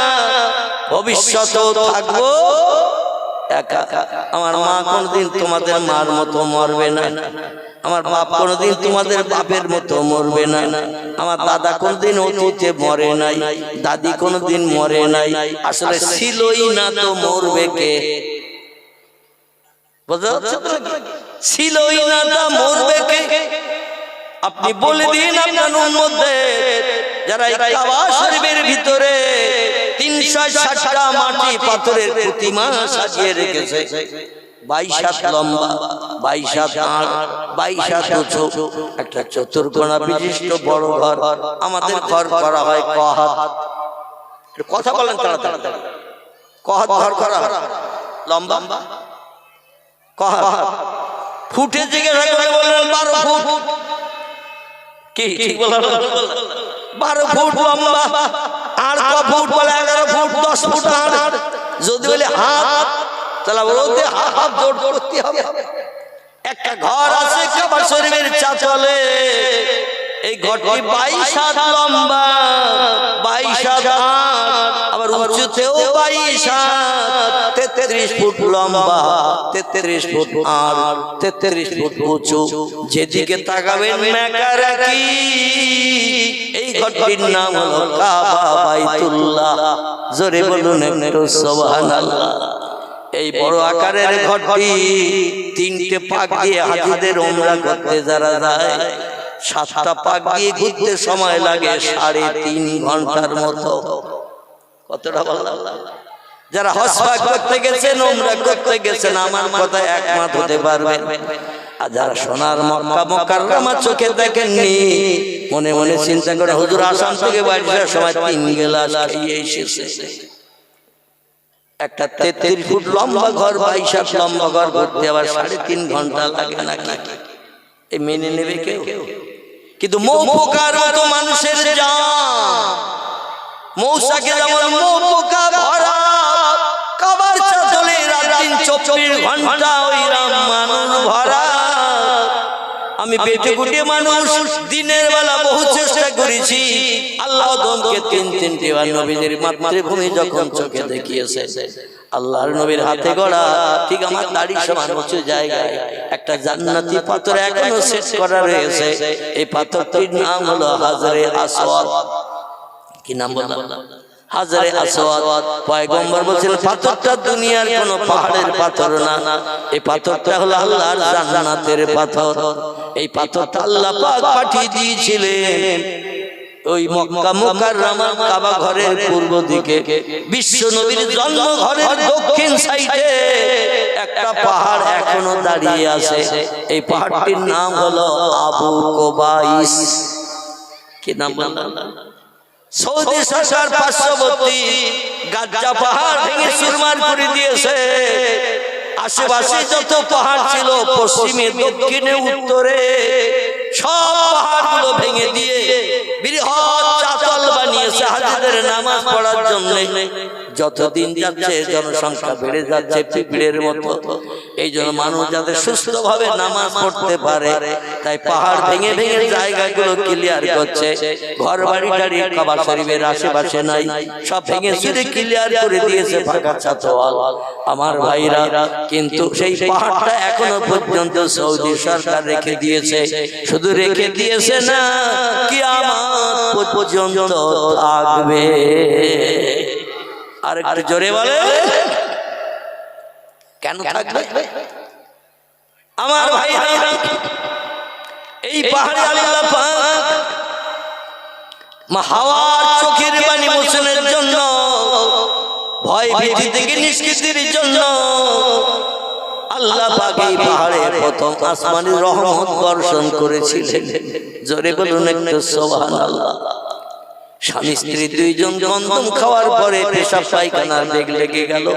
ভবিষ্যতেও থাকবো একা। আমার মা কোনদিন তোমাদের মার মতো মরবে না, আমার বাপ কোনদিন তোমাদের বাপের মতো মরবে না, আমার দাদা কোনদিন অতীতে মরে নাই, দাদি কোনদিন মরে নাই। আসলে ছিলই না তো মরবে কে? বুঝা যাচ্ছে তো? ছিলই না তা মরবে কে? আপনি বলে দিন আপনার উম্মতদের, যারা এই কাবা শরীফের ভিতরে 360টা মাটি পাথরের প্রতিমা সাজিয়ে রেখেছে, 22 হাত লম্বা, 22 হাত আড়, 22 হাত উঁচু, একটা চতুর্কোণা বিশিষ্ট বড় ঘর। আমাদের ঘর করা হয় কহাত। কথা বলেন তাড়াতাড়ি। কহাত ঘর করা হয় লম্বা, কহাত ফুটে জিজ্ঞাসা করে বললেন 12 ফুট। কি ঠিক বললাম? 12 ফুট লম্বা। আর ক ফুট বলে? 11 ফুট 10 ফুট আর। যদি বলে হাত, তাহলে বলতে হাত জোর করতে হবে। একটা ঘর আছে কাবা শরীফের চাতলে, এই ঘরটি 22 হাত লম্বা, 22 হাত আড়, আবার উঁচুতেও 22 হাত, 33 ফুট লম্বা, 33 ফুট আড়, 33 ফুট উঁচু। যেদিকে তাকাবেন মেকারাকি। এই ঘরটির নাম হলো কাবা বাইতুল্লাহ। জোরে বলুন একটু সুবহানাল্লাহ। এই বড় আকারের ঘরটি 3টে পাক দিয়ে হাজিদের উমরা করতে যারা যায়, 7টা পাক দিয়ে ঘুরতে সময় লাগে 3.5 ঘন্টার মতো। কতটা বললাম? যারা হজ করতে গেছেন, উমরা করতে গেছেন, আমার কথা একমত হতে পারবেন। আর যারা সোনার মক্কা মুকাররমা চোখে দেখেননি, মনে মনে চিন্তা করে হুজুর আসাম থেকে বাড়ি আসার সময় 3 গ্লাস খেয়ে এসেছে। একটা 33 ফুট লম্বা ঘর, 22 হাত লম্বা ঘর করতে আবার 3.5 ঘন্টা লাগে নাকি? এই মেনে নেবে কেউ? কিন্তু মৌ পোকার মতো মানুষের জান, মৌসাকে যেমন মৌ পোকা ভরা, কাবার চাদরে রাত দিন 24 ঘন্টা ওই রাম মানুষ ভরা। আমি পেটে গুটে মানুষ, দিনের বেলা বহু চেষ্টা করেছি। আল্লাহ দমকে 3-3টে নবীদের মাতৃভূমি যখন চোখে দেখিয়েছে, আল্লাহর নবীর হাতে গড়া ঠিক আমার দাড়ি সমান উঁচু জায়গায় একটা জান্নাতি পাথর এখনো সেট করা রয়েছে। এই পাথরটির নাম হলো হাজরে আসওয়াদ। কি নাম বললাম? হাজরে আসওয়াদ। পয়গম্বর বলেছেন পাথরটা দুনিয়ার কোনো পাহাড়ের পাথর না, এই পাথরটা হলো আল্লাহর জান্নাতের পাথর। এই পাথরটা আল্লাহ পাক পাঠিয়ে দিয়েছিলেন ওই মক্কা মুকাররমা কাবা ঘরের পূর্ব দিকে, বিশ্ব নবীর জন্ম ঘরের দক্ষিণ সাইডে একটা পাহাড় এখনো দাঁড়িয়ে আছে। এই পাহাড়টির নাম হলো আবু কুবাইস। কি নাম বললাম? সৌদি সরকার পার্শ্ববর্তী গাজ্জা পাহাড় ভেঙে চুরমার করে দিয়েছে। আশেপাশে যত পাহাড় ছিল, পশ্চিমে দক্ষিণে উত্তরে সব পাহাড়গুলো ভেঙে দিয়ে বৃহৎ চাতাল বানিয়েছে হাজিদের নামাজ পড়ার জন্য। যতদিন যাচ্ছে জনসংখ্যা বেড়ে যাচ্ছে পিঁপড়ের মতো। এই জন্য মানুষ যাতে সুস্থভাবে নামাজ পড়তে পারে, তাই পাহাড় ভেঙে ভেঙে জায়গাগুলো ক্লিয়ার করছে। ঘর বাড়ি টাড়ি কাবা শরীফের আশেপাশে নাই, সব ভেঙে চুরে ক্লিয়ার করে দিয়েছে ফাঁকা ছাতওয়াল। আমার ভাইরা, কিন্তু সেই পাহাড়টা এখনো পর্যন্ত সৌদি সরকার রেখে দিয়েছে। শুধু রেখে দিয়েছে না, কিয়ামত পর্যন্ত থাকবে। আর একটু জোরে বলে, কেন থাকবে? আমার ভাইরা, এই পাহাড়ে আল্লাহ পাক হাওয়ার চোখের পানি মোচনের জন্য, ভয় ভীতি থেকে নিষ্কৃতির জন্য আল্লাহ পাক এই পাহাড়ে প্রথম আসমানি রহমত বর্ষণ করেছিলেন। জোরে বলুন একটু সুবহানাল্লাহ। স্বামী স্ত্রী দুইজন গন্ধম খাওয়ার পরে পেশাব পায়খানার বেগ লেগে গেল।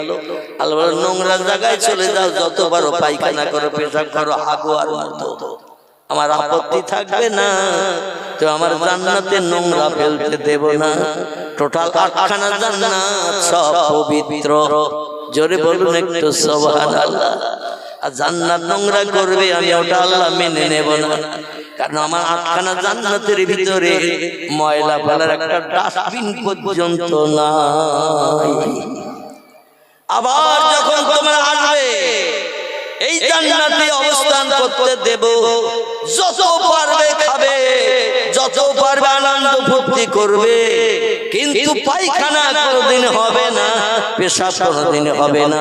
আল্লাহ নোংরা জায়গায় চলে যাও, যত পারো পায়খানা করো, পেশাব করো, হাগো আর মতো, আমার আপত্তি থাকবে না। তো আমার জান্নাতে নোংরা ফেলতে দেব না। টোটাল 8খানা জান্নাত সব পবিত্র। জোরে বলুন একটু সুবহানাল্লাহ। আর জান্নাত নোংরা করবে, আমি ওটা আল্লাহ মেনে নেব না। কারণ আমার 8খানা জান্নাতের ভিতরে ময়লা ফেলার একটা ডাস্টবিন পর্যন্ত নাই। আবার যখন তোমরা আসবে, এই জান্নাতে অবস্থান করতে দেব, যত পারবে খাবে, যত পারবে আনন্দ ফুর্তি করবে, কিন্তু পায়খানা কোনোদিন হবে না, পেশাব কোনোদিন হবে না।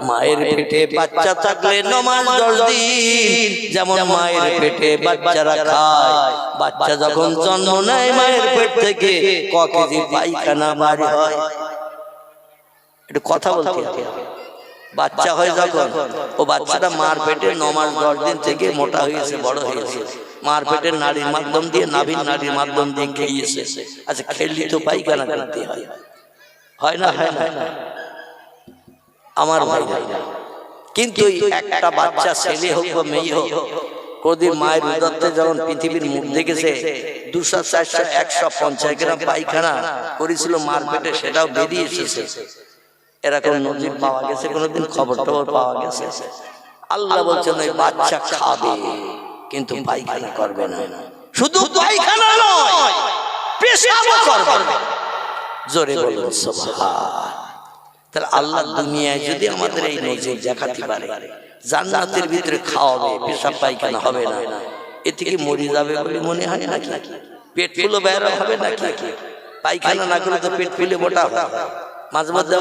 মায়ের পেটে বাচ্চা থাকলে নমাজ 10 দিন, যেমন মায়ের পেটে বাচ্চারা খায়, বাচ্চা যখন জন্ম নেয় মায়ের পেট থেকে ক কেজি পায়খানা বাড়ি হয়। একটু কথা বলতে হবে। বাচ্চা হয় যখন, ও বাচ্চাটা মার পেটে 9 মাস 10 দিন থেকে মোটা হয়েছে, বড় হয়েছে, মার পেটের নাড়ির মাধ্যম দিয়ে, নাভির নাড়ির মাধ্যম দিয়ে খেয়েছে। আচ্ছা, খেললি তো পায়খানা করতে হয়, হয় না? হয় না আমার ভাই? কিন্তু একটা বাচ্চা, ছেলে হোক বা মেয়ে হোক, কোনদিন মায়ের উদরতে যখন পৃথিবীর মুখ দেখেছে 200, 400, 150 গ্রাম পায়খানা করেছিল মার পেটে, সেটাও বেরিয়ে এসেছে। এরকম নজির পাওয়া গেছে? কোনদিন খবর টবর পাওয়া গেছে? আল্লাহ বলছেন ওই বাচ্চা খাবে কিন্তু পায়খানা করবে না। শুধু পায়খানা নয়, পেশাবও করবে। জোরে বলুন সুবহান। তাহলে আল্লাহ দুনিয়ায় যদি আমাদের এই নজির দেখাতে পারে, জান্নাতের ভিতরে খাওয়াবে, পেশাব পায়খানা হবে না, এ থেকে মরে যাবে বলে মনে হয় নাকি? পেট ফুলে বের হবে নাকি? পায়খানা না করলে তো পেট ফুলে মোটা হয়। মাঝে মধ্যে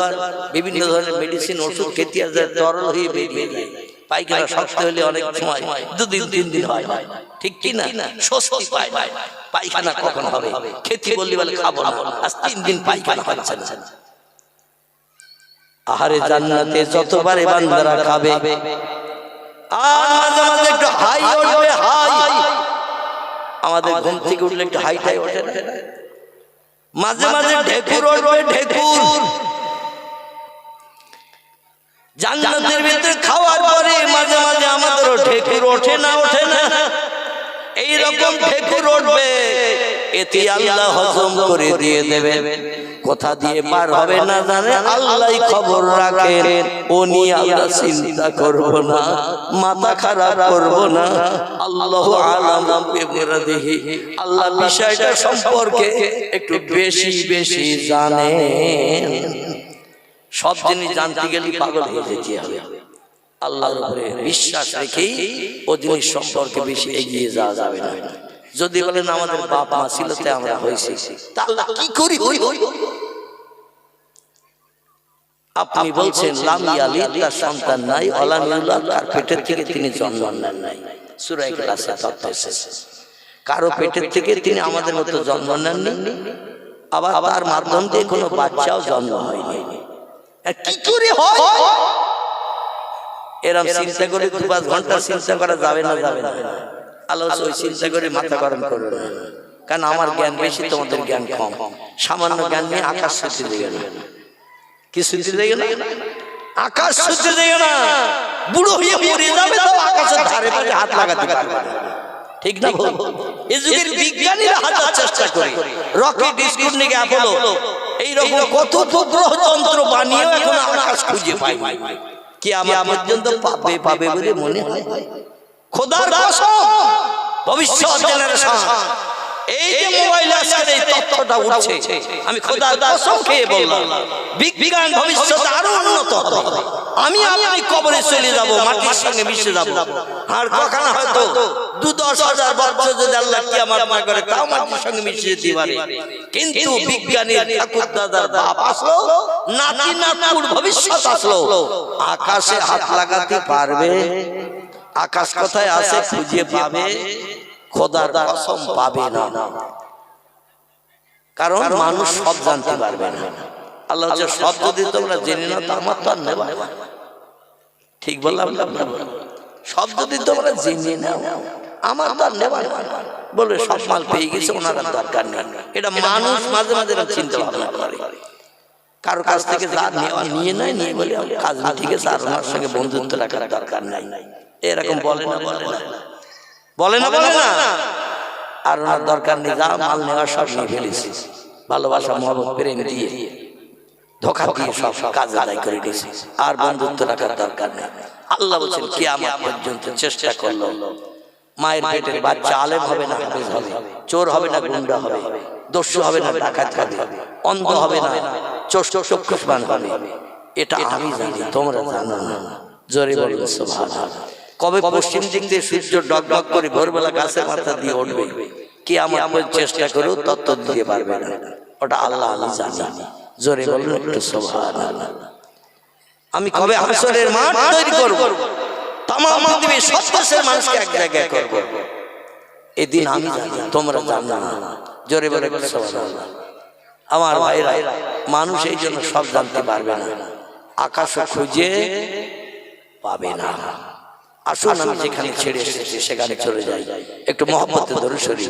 বিভিন্ন ধরনের মেডিসিন ওষুধ খেতে যায়, তরল হয়ে বেরিয়ে যায়। পায়খানা শক্ত হলে অনেক সময় 2 দিন 3 দিন হয়, ঠিক কি না? স্বস্তি পায় না। পায়খানা কখন হবে? খেতে বললি বলে খাবো না, আজ 3 দিন পায়খানা হচ্ছে না। আহারে জান্নাতে যতবারে বান্দারা খাবে আর মাঝে মাঝে একটু হাই উঠবে, হাই। আমাদের ঘুম থেকে উঠলে একটু হাইটাই ওঠে না, মাঝে মাঝে ঢেকুর উঠবে, ঢেকুর। জান্নাতের ভিতরে খাওয়ার পরে মাঝে মাঝে আমাদেরও ঢেকুর ওঠে না, ওঠে না। এইরকম ঢেকুর উঠবে, এতে আল্লাহ হজম করে দিয়ে দেবে। কোথা দিয়ে পার হবে না জানে আল্লাহই খবর রাখেন। ও নিয়ে আমরা চিন্তা করব না, মাথা খারাপ করব না। আল্লাহু আলাম বিমুরাদিহি, আল্লাহ বিষয়টা সম্পর্কে একটু বেশি বেশি জানেন। সব জিনিস জানতে গেলে পাগল হয়ে যেতে হবে। আল্লাহর উপরে বিশ্বাস রেখেই ও জিনিস সম্পর্কে বেশি এগিয়ে যাওয়া যাবে না। যদি বলেন আমাদের বাপ মা ছিল তে আমরা হয়েছি, তা আল্লাহ কি করি হই হই। আপনি বলছেন লাম ইয়ালিদ, তার সন্তান নাই, ওয়ালাম ইউলাদ, তার পেটের থেকে তিনি জন্ম নেন নাই। সূরা ইখলাসে তথ্য এসেছে। কারো পেটের থেকে তিনি আমাদের মতো জন্ম নেননি, আবার তার মাধ্যম দিয়ে কোনো বাচ্চাও জন্ম হয়নি। কি করে হয়? এরকম চিন্তা করে 2-5 ঘন্টা চিন্তা করা যাবে না, যাবে না। আল্লাহ ওই চিন্তা করে মাথা গরম করবে না, কারণ আমার জ্ঞান বেশি, তোমাদের জ্ঞান কম। সামান্য জ্ঞান নিয়ে আকাশ ছুঁতে দেবে না। কি ছুঁতে দেবে না? আকাশ ছুঁতে দেবে না। বুড়ো হয়ে মরে যাবে তো আকাশের ধারে পারে হাত লাগাতে পারবে না, ঠিক না? এই যুগের বিজ্ঞানীরা হাজার চেষ্টা করে, রকেট, স্পুটনিক, অ্যাপোলো এইরকম কত উপগ্রহ যন্ত্র বানিয়েও এখন আকাশ খুঁজে পায় না। কি আমার পর্যন্ত পাবে পাবে বলে মনে হয়? খোদার কসম, ভবিষ্যৎ জেনারেশন এই যে মোবাইলে আজকে এই তথ্যটা উঠছে, আমি খোদার কসম খেয়ে বললাম বিজ্ঞান ভবিষ্যতে আরো উন্নত হবে। আমি আপনি কবরে চলে যাব, মাটির সঙ্গে মিশে যাব, আর কখনো হয়তো 2-10,000 বছর যদি আল্লাহ কিয়ামত না করে তাও মাটির সঙ্গে মিশে যেতে পারে। কিন্তু বিজ্ঞানীর ঠাকুর দাদার বাপ আসলো, নাতি নাতকুর ভবিষ্যৎ আসলো, আকাশে হাত লাগাতে পারবে? আকাশ কোথায় আছে খুঁজে পাবে? খোদার কসম পাবে না, কারণ মানুষ সব জানতে পারবে না। আল্লাহ যে সব যদি তোমরা জেনে নাও তা আমার তো আর নেবা, ঠিক বললাম? সব যদি তোমরা জেনে নাও আমার তো আর নেবা বলে সব মাল পেয়ে গেছে, ওনার দরকার নেই। এটা মানুষ মাঝে মাঝে চিন্তা ভাবনা করে। কারো কাছ থেকে যা নেওয়া নিয়ে নেয়, নিয়ে বলে কাজ ঠিক আছে, আর ওনার সঙ্গে বন্ধুত্ব রাখার দরকার নাই, এরকম বলে না, বলে না, বলে না, বলে না। আর ওনার দরকার নেই, যা মাল নেওয়া সব নিয়ে ফেলেছি, ভালোবাসা মহব্বত প্রেম দিয়ে ধোঁকা দিয়ে সব কাজ আদায় করে দিয়েছি, আর বন্ধুত্ব রাখার দরকার নেই। আল্লাহ বলছেন কিয়ামত পর্যন্ত চেষ্টা করলো, মায়ের পেটের বাচ্চা আলেম হবে না হাফেজ হবে, চোর হবে না গুন্ডা হবে, দস্যু হবে না ডাকাত হবে, অন্ধ হবে না চক্ষুষ্মান হবে। এটা আমি জানি, তোমরা জানো না। জোরে বলবে সুবহানাল্লাহ। কবে পশ্চিম দিক দিয়ে সূর্য ডগডগ করে ভোরবেলা গাছের মাথা দিয়ে উঠবে, কিয়ামত চেষ্টা করেও তত্ত্ব দিতে পারবে না, ওটা আল্লাহ আমি জানি। জোরে বলুন একটু সুবহানাল্লাহ। আমি কবে হাসরের মাঠ তৈরি করব, তামাম পৃথিবীর সব দেশের মানুষকে এক জায়গায় করব, এদিন আমি জানি, তোমরা জানো না। জোরে বলে সুবহানাল্লাহ। আমার ভাইরা, মানুষ এই জন্য সব জানতে পারবে না, আকাশ খুঁজে পাবে না। আসুন আমি যেখানে ছেড়ে এসেছি সেখানে চলে যাই, একটু মহব্বতে দরুদ শরীফ।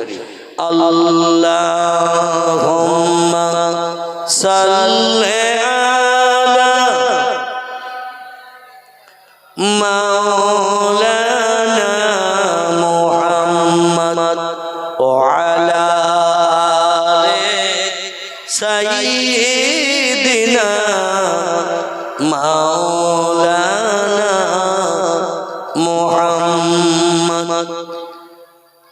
আল্লাহুম্মা সাল্লি আলা মাওলানা মুহাম্মদ ওয়া আলা আলি সাইয়্যিদিনা মাওলানা মুহাম্মদ।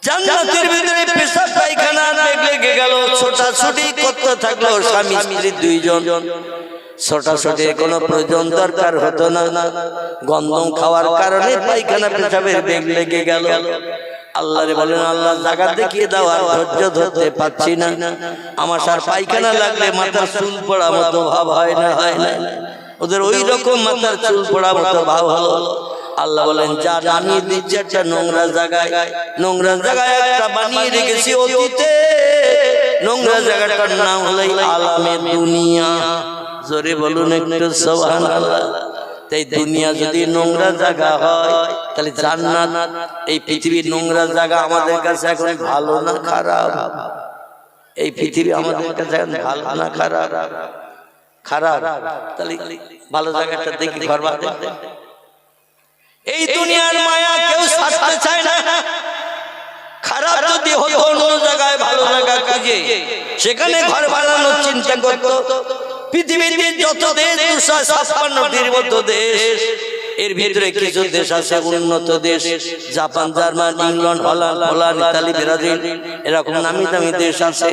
জান্নাতের ভিতরে পেশাব পায়খানা লেগে গেল, ছোটাছুটি করতে থাকলো স্বামী স্ত্রী দুইজন। ছোটাছুটি কোনো প্রয়োজন দরকার হতো না, গন্ধম খাওয়ার কারণে পায়খানা পেশাবের বেগ লেগে গেল। আল্লাহ রে বলেন, আল্লাহ জায়গা দেখিয়ে দাও, আর ধৈর্য ধরতে পারছি না, আমার সার পায়খানা লাগলে মাথার চুল পড়া মতো ভাব হয় না, হয় না। ওদের ওই রকম মাথার চুল পড়া মতো ভাব হলো। আল্লাহ বলেন, যা জানিয়ে দিচ্ছে একটা নোংরা জায়গায়, নোংরা জায়গায় একটা বানিয়ে রেখেছি অতীতে, নোংরা জায়গাটার নাম হলো আলামে দুনিয়া। জোরে বলুন একটু সুবহানাল্লাহ। এই দুনিয়া যদি নোংরা জায়গা হয় তাহলে জান্নাত এই পৃথিবীর নোংরা জায়গা আমাদের কাছে এখন ভালো না খারাপ? এই পৃথিবী আমাদের কাছে এখন ভালো না খারাপ? খারাপ। তাহলে ভালো জায়গাটা দেখি ঘরবাদ। এই দুনিয়ার মায়া কেউ ছাড়তে চায় না। খারাপ যদি হতো অন্য জায়গায় ভালো জায়গা খুঁজে সেখানে ঘর বানানোর চিন্তা করতো। পৃথিবীতে যত দেশ 256টির মতো দেশ, এর ভিতরে কিছু দেশ আছে উন্নত দেশ, Japan, German, England, Holland, Italy, Brazil, এরকম নামি দামি দেশ আছে।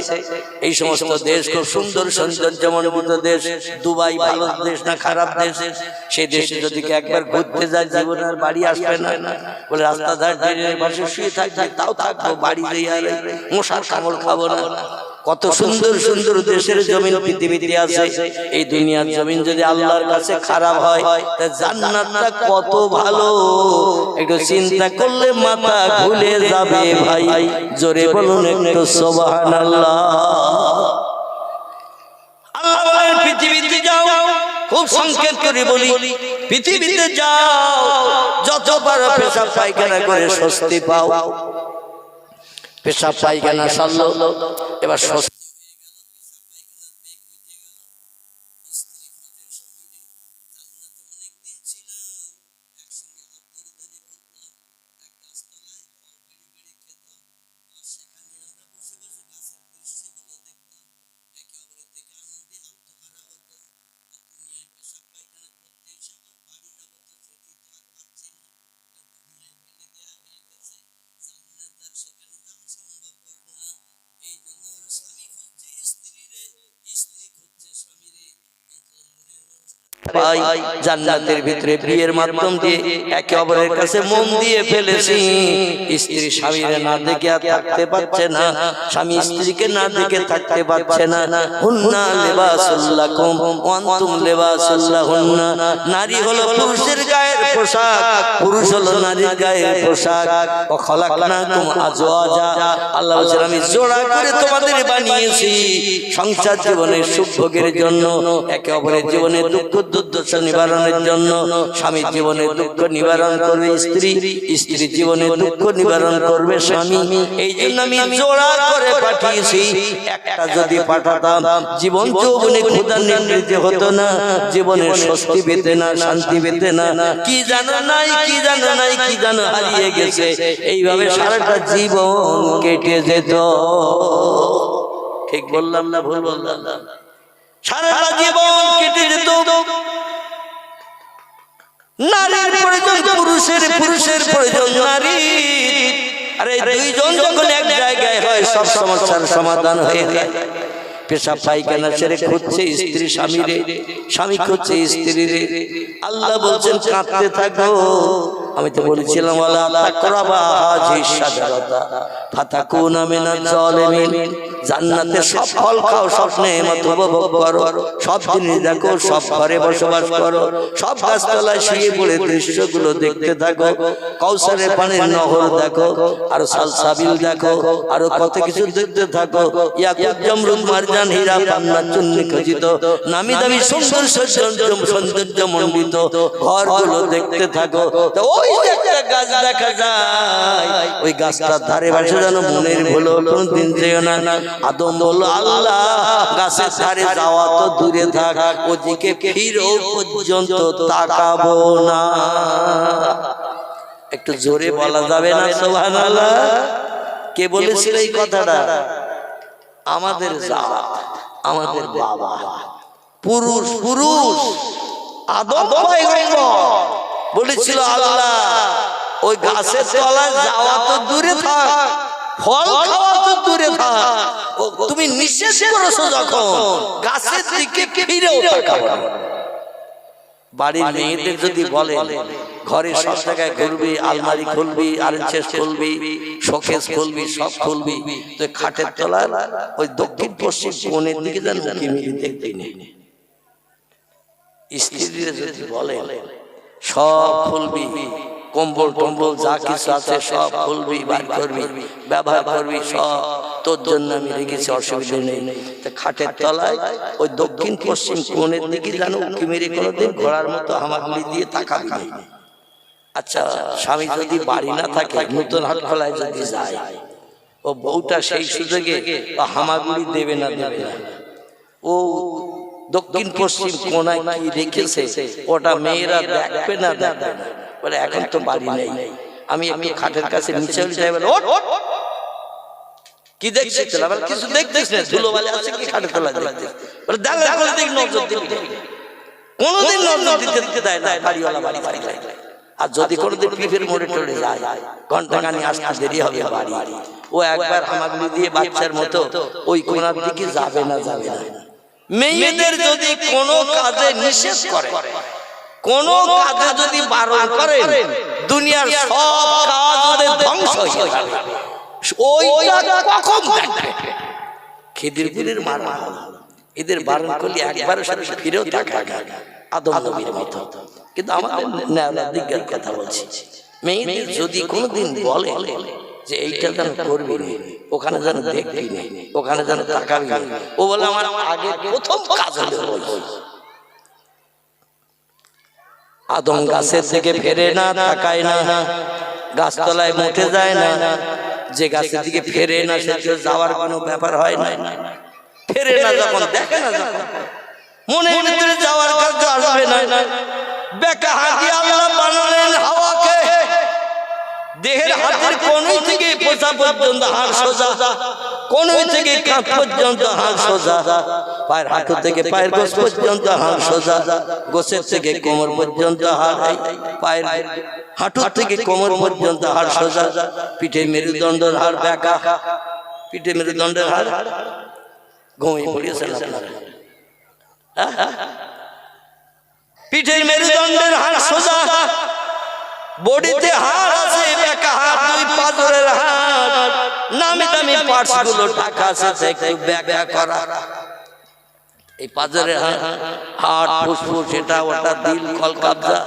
এই সমস্ত দেশ খুব সুন্দর সৌন্দর্যমণ্ডিত দেশ। দুবাই ভালো দেশ না খারাপ দেশ? সেই দেশে যদি একবার ঘুরতে যায় জীবনে আর বাড়ি আসবে না। বলে রাস্তা ধার ট্রেনের পাশে শুয়ে থাকবে, তাও থাকবো, বাড়ি যেয়ে আর মশার কামড় খাবো না। কত সুন্দর সুন্দর দেশের জমিন পৃথিবীতে আছে। এই দুনিয়ার জমিন যদি আল্লাহর কাছে খারাপ হয় তা জান্নাতটা কত ভালো, একটু চিন্তা করলে মাথা ঘুরে যাবে ভাই। জোরে বলুন একটু সুবহানাল্লাহ। আল্লাহ বলেন পৃথিবীতে যাও, খুব সংক্ষেপ করে বলি, পৃথিবীতে যাও, যত পারো পেশাব পায়খানা করে স্বস্তি পাও। পেশাব পায়খানা সারলো, এবার স্বস্তি পাই। জান্নাতের ভিতরে বিয়ের মাধ্যম দিয়ে একে অপরের কাছে মন দিয়ে ফেলেছি। স্ত্রী স্বামীকে না দেখে আর থাকতে পারছে না, স্বামী স্ত্রীকে না দেখে থাকতে পারছে না। হুন্না লিবাসুল লাকুম ওয়া আনতুম লিবাসুল লাহুন্না। নারী হলো পুরুষের গায়ের পোশাক, পুরুষ হলো নারীর গায়ের পোশাক। ওয়া খালাকনাকুম আজওয়াজা। আল্লাহ বলেন আমি জোড়া করে তোমাদের বানিয়েছি সংসার জীবনের সুখ ভোগের জন্য, একে অপরের জীবনে দুঃখ দুর্দশা নিবারণের জন্য। স্বামী জীবনে দুঃখ নিবারণ করবে স্ত্রী, স্ত্রী জীবনে দুঃখ নিবারণ করবে স্বামী। এই জন্য আমি জোড়া করে পাঠিয়েছি। একটা যদি পাঠাতাম জীবন যৌবনে ক্ষুধা নিবৃত্তি হতো না, জীবনে স্বস্তি পেতে না, শান্তি পেতে না। কি জানো নাই, কি জানো নাই, কি জানো হারিয়ে গেছে, এইভাবে সারাটা জীবন কেটে যেত। ঠিক বললাম না ভুল বললাম? সারাটা জীবন কেটে যেত। নারীর প্রয়োজন পুরুষের, পুরুষের প্রয়োজন নারীর। আরে দুইজন যখন এক জায়গায় হয় সব সমস্যার সমাধান হয়ে যায়। পেশাব পায়খানা ছেড়ে খুঁজছে স্ত্রী স্বামীরে, স্বামী খুঁজছে স্ত্রীরে। আল্লাহ বলছেন কাঁদতে থাকো। আমি তো বলেছিলাম ওয়ালা তাকরাবা হাযিহি শাজারাতা ফাতাকুনা মিনাজ জালিমিন। জান্নাতে সব ফল খাও, সব নেয়ামত উপভোগ করো, সব জিনিস দেখো, সব ঘরে বসবাস করো, সব গাছতলায় শুয়ে পড়ে দৃশ্যগুলো দেখতে থাকো, কাউসারের পানির নহর দেখো, আর সালসাবিল দেখো, আর কত কিছু দেখতে থাকো। ইয়াকুত জামরুদ মারজান হীরা পান্না চুন্নি খচিত নামি দামি সুন্দর সৌন্দর্যমণ্ডিত ঘরগুলো দেখতে থাকো। তো ওই একটা গাছ দেখা যায়, ওই গাছটার ধারে পাশে যেন মনের ভুলো কোনদিন যেও না। আদম বলল আল্লাহ গাছের ধারে যাওয়া তো দূরে থাক, ওদিকে ফিরেও পর্যন্ত তাকাবো না। একটু জোরে বলা যাবে না সুবহানাল্লাহ? কে বলেছিল এই কথাটা? আমাদের জাত, আমাদের বাবা, পুরুষ পুরুষ আদম পয়গম্বর বলেছিল আল্লাহ ওই গাছের তলায় যাওয়া তো দূরে থাক, ফল খাওয়া তো দূরে থাক, তুমি নিষেধ করেছো যখন গাছের দিকে ফিরেও তাকাবো না। বাড়ির মেয়েদের যদি বলে ঘরে সব জায়গায় ঘুরবি, আলমারি খুলবি, আরেঞ্চেস খুলবি, শোকেস খুলবি, সব খুলবি, তো খাটের তলায় ওই দক্ষিণ পশ্চিম কোণের দিকে যেন উঁকি মেরে দেখবি না। স্ত্রীরা যদি বলে সব খুলবি, কম্বল টম্বল যা কিছু আছে সব খুলবি, বার করবি, ব্যবহার করবি সব, তো তোর জন্য আমি রেখেছি, অসুবিধা নেই। তা খাটের তলায় ওই দক্ষিণ পশ্চিম কোণের দিকে যেন উঁকি মেরে কোনোদিন ঘোড়ার মতো হামাগুড়ি দিয়ে তাকাবি না। আচ্ছা, স্বামী যদি বাড়ি না থাকে, নতুন হাট খোলায় যদি যায়, ও বউটা সেই সুযোগে হামাগুড়ি দেবে না, দেবে না। ও দক্ষিণ পশ্চিম কোণায় কি রেখেছে ওটা মেয়েরা দেখবে না, দেখবে না। বলে এখন তো বাড়ি নেই, আমি একটু খাটের কাছে নিচে যাই। বলে কি দেখছিস? কিছু দেখছিস না, ধুলো বালি আছে কি খাটের তলায়? বলে দেখা করে দেখ, নজর দিবি। কোনোদিন নজর দিতে দেয় না বাড়িওয়ালা, বাড়ি বাড়ি যায়। আর যদি কোনোদিন পিঠের মোড়ে টড়ে যায়, ঘন্টা খানি আসতে দেরি হবে বাড়ি, ও একবার হামাগুড়ি দিয়ে বাচ্চার মতো ওই কোণার দিকে যাবে না, যাবে না। মেয়েদের যদি কোনো কাজে নিষেধ করে, কোনো কাজে যদি বারণ করেন, দুনিয়ার সব কাজ ওদের ধ্বংস হয়ে যাবে। ওইটা কখন দেখবে? খিদিরপুরের মারা এদের বারণ করলে একবারের সাথে ফিরেও তাকায় না, আদম নবীর মতো। কিন্তু আমাদের দিকের কথা বলছি, মেয়েদের যদি কোনোদিন বলে যে এইটা যেন করবি না, ওখানে যেন দেখবি না, ওখানে যেন তাকাবি না, ও বলে আমার আগে প্রথম কাজ হলো আদম গাছের দিকে ফেরে না, তাকায় না, গাছতলায় মুঠে যায় না। যে গাছের দিকে ফেরে না, সে যাওয়ার কোনো ব্যাপার হয় না। ফেরে না যখন, দেখে না যখন, মনে ভিতরে যাওয়ার কাজ আসবে না। বেকা হাতি আল্লাহ বানালেন হাওয়াকে, দেহের হাতের কোণই থেকে পোষা পর্যন্ত হাড় সোজা, কোণই থেকে কাঁধ পর্যন্ত হাড় সোজা, পায়ের হাঁটু থেকে পায়ের গোছ পর্যন্ত হাড় সোজা, গোছের থেকে কোমর পর্যন্ত হাড়, পায়ের হাঁটু থেকে কোমর পর্যন্ত হাড় সোজা, পিঠে মেরুদণ্ডের হাড় বেঁকা, পিঠে মেরুদণ্ডের হাড়। ঘুমিয়ে পড়িয়েছেন আপনারা? পিঠের মেরুদণ্ডের হাড় সোজা, বডিতে হাড় আছে বেঁকা হাড়, দুই পাঁজরের হাড়, নামি দামি পার্টস গুলো ঢাকা আছে, একটু বেঁকা করা। এই পাঁজরের হাড়, ফুসফুস, এটা ওটা, দিল, কলকাবজা,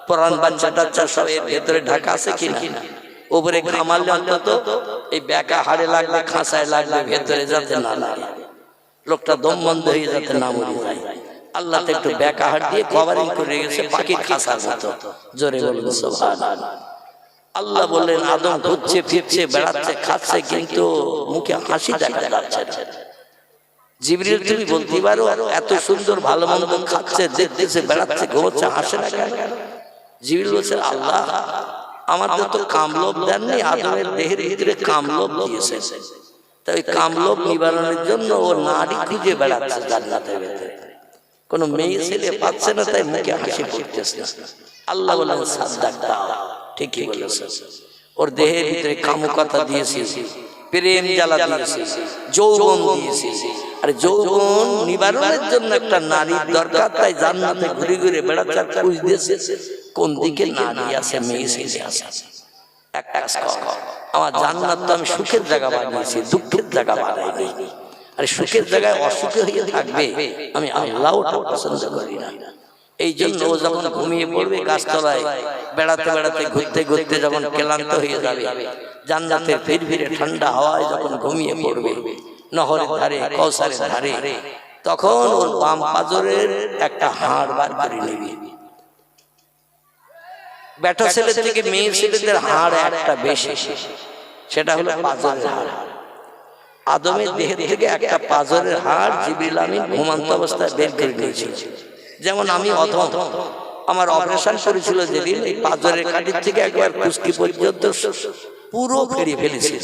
প্রাণ, বাচ্চা টাচ্চা সব এর ভেতরে ঢাকা আছে কিনা? উপরে ঘামালে অন্তত এই বেঁকা হাড়ে লাগলে, খাঁচায় লাগলে ভেতরে যাতে না লাগে, লোকটা দম বন্ধ হয়ে যাতে না মরে যায়। আল্লাহ তো একটু বেঁকা হাড় দিয়ে কভারিং করে গেছে পাখির খাঁচার মতো। জোরে বলুন সুবহানাল্লাহ। আল্লাহ বললেন আদম ঘুরছে ফিরছে, বেড়াচ্ছে, খাচ্ছে, কিন্তু মুখে হাসি দেখা যাচ্ছে না। জিবরিল তুমি বলতে পারো, এত সুন্দর ভালো মন্দ খাচ্ছে, দেখতেছে, বেড়াচ্ছে, ঘুরছে, হাসে না কেন? জিবরিল বলছে আল্লাহ আমাদের তো কামলোভ দেননি, আদমের দেহের ভিতরে কামলোভ দিয়েছে, তাই কামলোভ নিবারণের জন্য ও নারী খুঁজে বেড়াচ্ছে জান্নাতের ভেতরে, কোনো মেয়ে ছেলে পাচ্ছে না, তাই মুখে হাসি ফুটতেছে না। আল্লাহ বলেন সাদ্দাকতা, ঠিকই বলেছে। ওর দেহের ভিতরে কামুকতা দিয়েছি, প্রেম জ্বালা দিয়েছি, যৌবন দিয়েছি। আর যৌবন নিবারণের জন্য একটা নারীর দরকার, তাই জান্নাতে ঘুরে ঘুরে বেড়াচ্ছে, খুঁজতেছে কোন দিকে নারী আছে, মেয়ে ছেলে আছে। এক কাজ কর, আমার জান্নাত তো আমি সুখের জায়গা বানিয়েছি, দুঃখের জায়গা বানাইনি। আর সুখের জায়গায় অসুখে হয়ে থাকবে, আমি আল্লাহ ওটা পছন্দ করি না। এই জন্য ও যখন ঘুমিয়ে পড়বে গাছতলায়, বেড়াতে বেড়াতে, ঘুরতে ঘুরতে যখন ক্লান্ত হয়ে যাবে, জান্নাতের ফিরফিরে ঠান্ডা হাওয়ায় যখন ঘুমিয়ে পড়বে নহরের ধারে, কৌসারের ধারে, তখন ওর বাম পাজরের একটা হাড় বার করে নিবি। বেটা ছেলে থেকে মেয়ে ছেলেদের হাড় একটা বেশি, সেটা হলো পাজরের হাড়। আদমের দেহের থেকে একটা পাজরের হাড় জিবরিল আমিন ঘুমন্ত অবস্থায় বের করে নিয়েছিল। যেমন আমি অধম, আমার অপারেশন করেছিল যেদিন, এই পাজরের কাঠির থেকে একবার কুস্কি পর্যন্ত পুরো ফেরিয়ে ফেলেছি।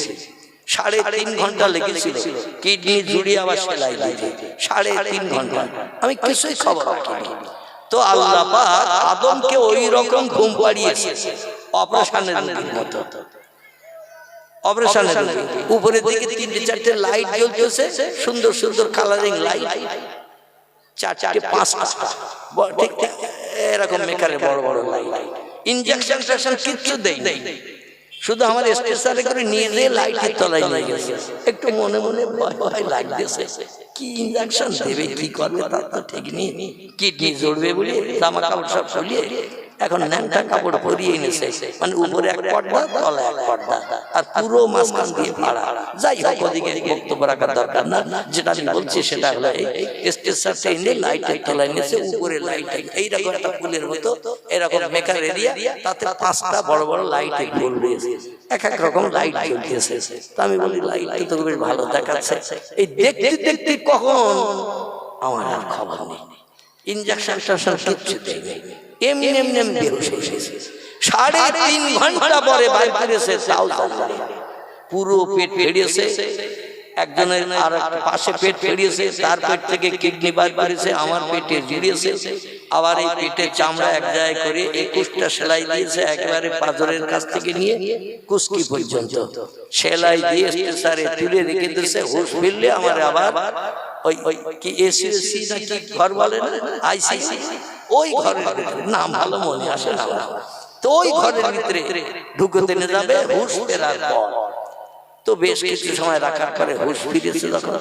3.5 ঘন্টা লেগেছিল কিডনি জুড়িয়ে আবার সেলাই দিতে, 3.5 ঘন্টা। আমি কিছুই খবর রাখিনি। তো আল্লাহ পাক আদমকে ওই রকম ঘুম পাড়িয়েছে অপারেশনের মতো। অপারেশনের উপরের দিকে 3-4টে লাইট জ্বলতেছে, সুন্দর সুন্দর কালারিং লাইট, 4-5টা ঠিক এরকম মেকারে বড় বড় লাইট। ইনজেকশন কিচ্ছু দেয় নাই, শুধু আমার স্পেশালে করে নিয়ে যেয়ে লাইটের তলায় নিয়ে গেছে। একটু মনে মনে ভয় ভয় লাগতেছে, কি ইনজেকশন দেবে, কি করবে তার তো ঠিক নেই। কিডনি জড়বে বলে জামা কাপড় সব খুলিয়ে এখন ন্যাংটা কাপড় পরিয়ে এনেছে, মানে উপরে এক পর্দা তলা এক পর্দা আর পুরো মাঝখান দিয়ে ফাড়া। যাই হোক, ওদিকে বক্তব্য রাখার দরকার না। যেটা আমি বলছি সেটা হলো এই স্টেশনটা এনে লাইটের তলায় নিয়েছে, উপরে লাইট এইরকম একটা ফুলের মতো এরকম মেকার এরিয়া, তাতে 5টা বড় বড় লাইট ফুল রয়েছে, এক এক রকম লাইট জ্বলতেছে। তো আমি বলি লাইট তো বেশ ভালো দেখাচ্ছে। এই দেখতে দেখতে কখন আমার আর খবর নেই, ইনজেকশন কিচ্ছু দেয়নি, এমনি এমনি এমনি বেহুশ হয়ে গেছে। 3.5 ঘন্টা পরে বাইর করেছে, তাও পুরো পেট ফেড়িয়েছে। একজনের আর পাশে পেট ফেড়িয়েছে, তার পেট থেকে কিডনি বার করেছে, আমার পেটে জুড়িয়েছে। আবার এই পেটের চামড়া এক জায়গায় করে 21টা সেলাই দিয়েছে, একেবারে পাঁজরের কাছ থেকে নিয়ে কুস্কি পর্যন্ত সেলাই দিয়ে স্ট্রেচারে তুলে রেখে দিয়েছে। হুঁশ ফিরলে আমার আবার ওই কি এসিসি নাকি ঘর বলে না, আইসিসি, ওই ঘরের নাম ভালো মনে আসে না, তো ওই ঘরের ভিতরে ঢুকতে নিয়ে যাবে হুঁশ ফেরার পর। তো বেশ কিছু সময় রাখার পরে হুঁশ ফিরেছে, যখন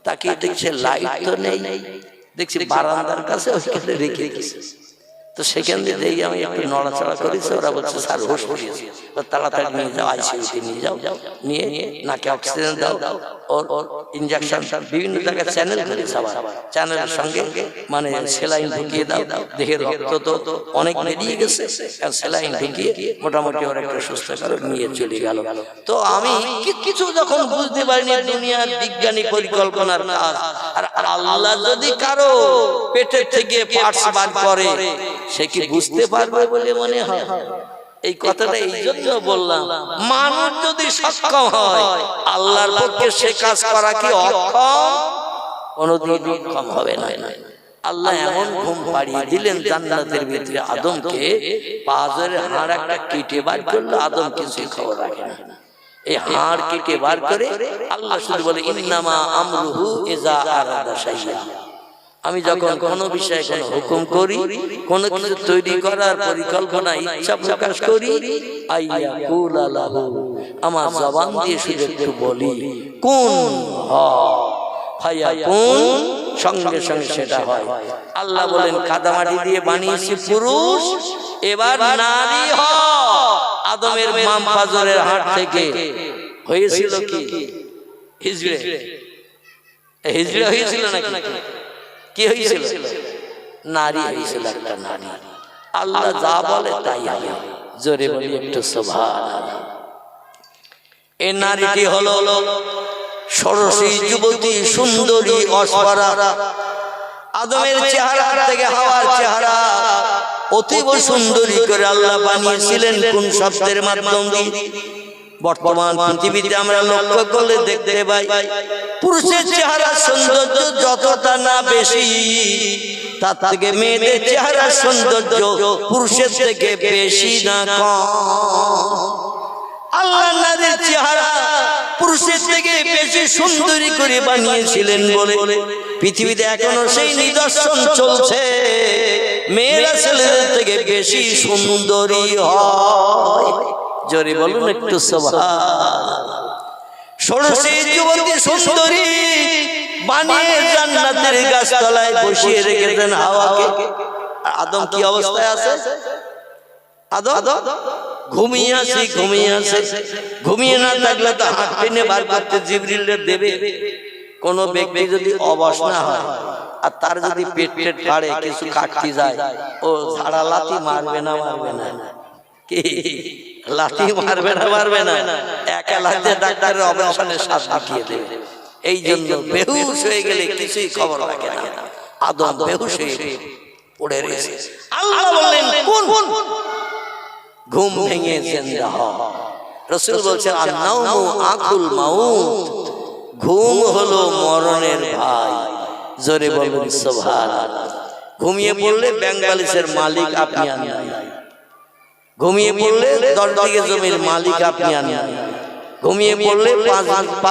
তাকে দেখছে লাইট তো নেই, দেখছি বারান্দার কাছে ওইখানে রেখে গেছে। তো সেখান দিয়ে আমি একটু নড়াচড়া করেছি, ওরা বলছে স্যার হুঁশ ফিরেছে, তাড়াতাড়ি নিয়ে যাও, আইসিইউতে নিয়ে যাও, নিয়ে নাকে অক্সিজেন দাও, ওর ইঞ্জেকশন বিভিন্ন জায়গায় চ্যানেল করেছে, আবার চ্যানেলের সঙ্গে মানে সেলাইন ঢুকিয়ে দাও, দেহের রক্ত তো অনেক বেরিয়ে গেছে, সেলাইন ঢুকিয়ে মোটামুটি ওর একটা সুস্থ করে নিয়ে চলে গেল। তো আমি কিছু যখন বুঝতে পারিনি দুনিয়ার বিজ্ঞানী পরিকল্পনার কাজ, আর আল্লাহ যদি কারো পেটের থেকে পার্টস বার করে সে কি বুঝতে পারবে বলে মনে হয়? এই কথাটা এই জন্য বললাম, মানুষ যদি সক্ষম হয় আল্লাহর পক্ষে সে কাজ করা কি অক্ষম? কোনদিন অক্ষম হবে না। আল্লাহ এমন ঘুম পাড়িয়ে দিলেন জান্নাতের ভিতরে আদমকে, পাঁজরের হাড় একটা কেটে বার করলো, আদম কিছুই খবর রাখে না। এই হাড় কেটে বার করে আল্লাহ শুধু বলে ইন্নামা আমরুহু ইযা আরাদা শাইআ। আমি যখন কোনো বিষয়ে কোনো হুকুম করি, কোনো কিছু তৈরি করার পরিকল্পনা ইচ্ছা প্রকাশ করি, আইয়াকুলা লাহু, আমার জবান দিয়ে শুধু একটু বলি কুন ফায়াকুন, সঙ্গে সঙ্গে সেটা হয়। আল্লাহ বলেন কাদামাটি দিয়ে বানিয়েছি পুরুষ, এবার নারী হ। আদমের মাম পাঁজরের হাড় থেকে হয়েছিল কি হিজড়ে, হিজড়ে হয়েছিল নাকি? কি হয়েছিল? নারী হয়েছিল, একটা নারী। আল্লাহ যা বলে তাই হবে, জোরে বলি একটু সুবহানাল্লাহ। এই নারীটি হলো ষোড়শী যুবতী, সুন্দরী, অস্পরা। আদমের চেহারা থেকে হাওয়ার চেহারা অতীব সুন্দরী করে আল্লাহ বানিয়েছিলেন কোন শব্দের মাধ্যমে? বর্তমান পৃথিবীতে আমরা লক্ষ্য করলে দেখতে পাই পুরুষের চেহারা সৌন্দর্য যতটা না বেশি, তার থেকে মেয়েদের চেহারা সৌন্দর্য পুরুষের থেকে বেশি না কম। আল্লাহ নারীর চেহারা পুরুষের থেকে বেশি সুন্দরী করে বানিয়েছিলেন বলে পৃথিবীতে এখনো সেই নিদর্শন চলছে, মেয়েরা ছেলেদের থেকে বেশি সুন্দরী হয়। জোরে বলুন একটু সুবহানাল্লাহ। ষোড়শী যুবতী সুন্দরী বানিয়ে জান্নাতের গাছতলায় বসিয়ে রেখেছেন হাওয়াকে। আদম কি অবস্থায় আছে? আদম ঘুমিয়ে আছে, ঘুমিয়ে আছে। ঘুমিয়ে না থাকলে তো হাত টেনে বার করতে জিবরিল দেবে। কোন ব্যক্তি যদি অবশ না হয় আর তার যদি পেট টেট ফাড়ে, কিছু কাটতে যায়, ও ঝাড়া লাথি মারবে না? মারবে না? কি লাথি মারবে না? মারবে না? একা লাথি ডাক্তারের অপারেশনের শ্বাস আটকিয়ে দেবে। এই জন্য বেহুশ হয়ে গেলে কিছুই খবর রাখে না। আদম বেহুশ হয়ে পড়ে রয়েছে। আল্লাহ বললেন কোন ঘুম ভেঙে জিন্দা হ। রাসূল বলছেন আন-নাওমু আকুল মাউত, ঘুম হলো মরণের ভাই। জোরে বলুন সুবহানাল্লাহ। ঘুমিয়ে পড়লে ব্যাংক ব্যালেন্সের মালিক আপনি আর নাই, ঘুমিয়ে পড়লে 10 বিঘা জমির মালিক আপনি আর নাই, ঘুমিয়ে পড়লে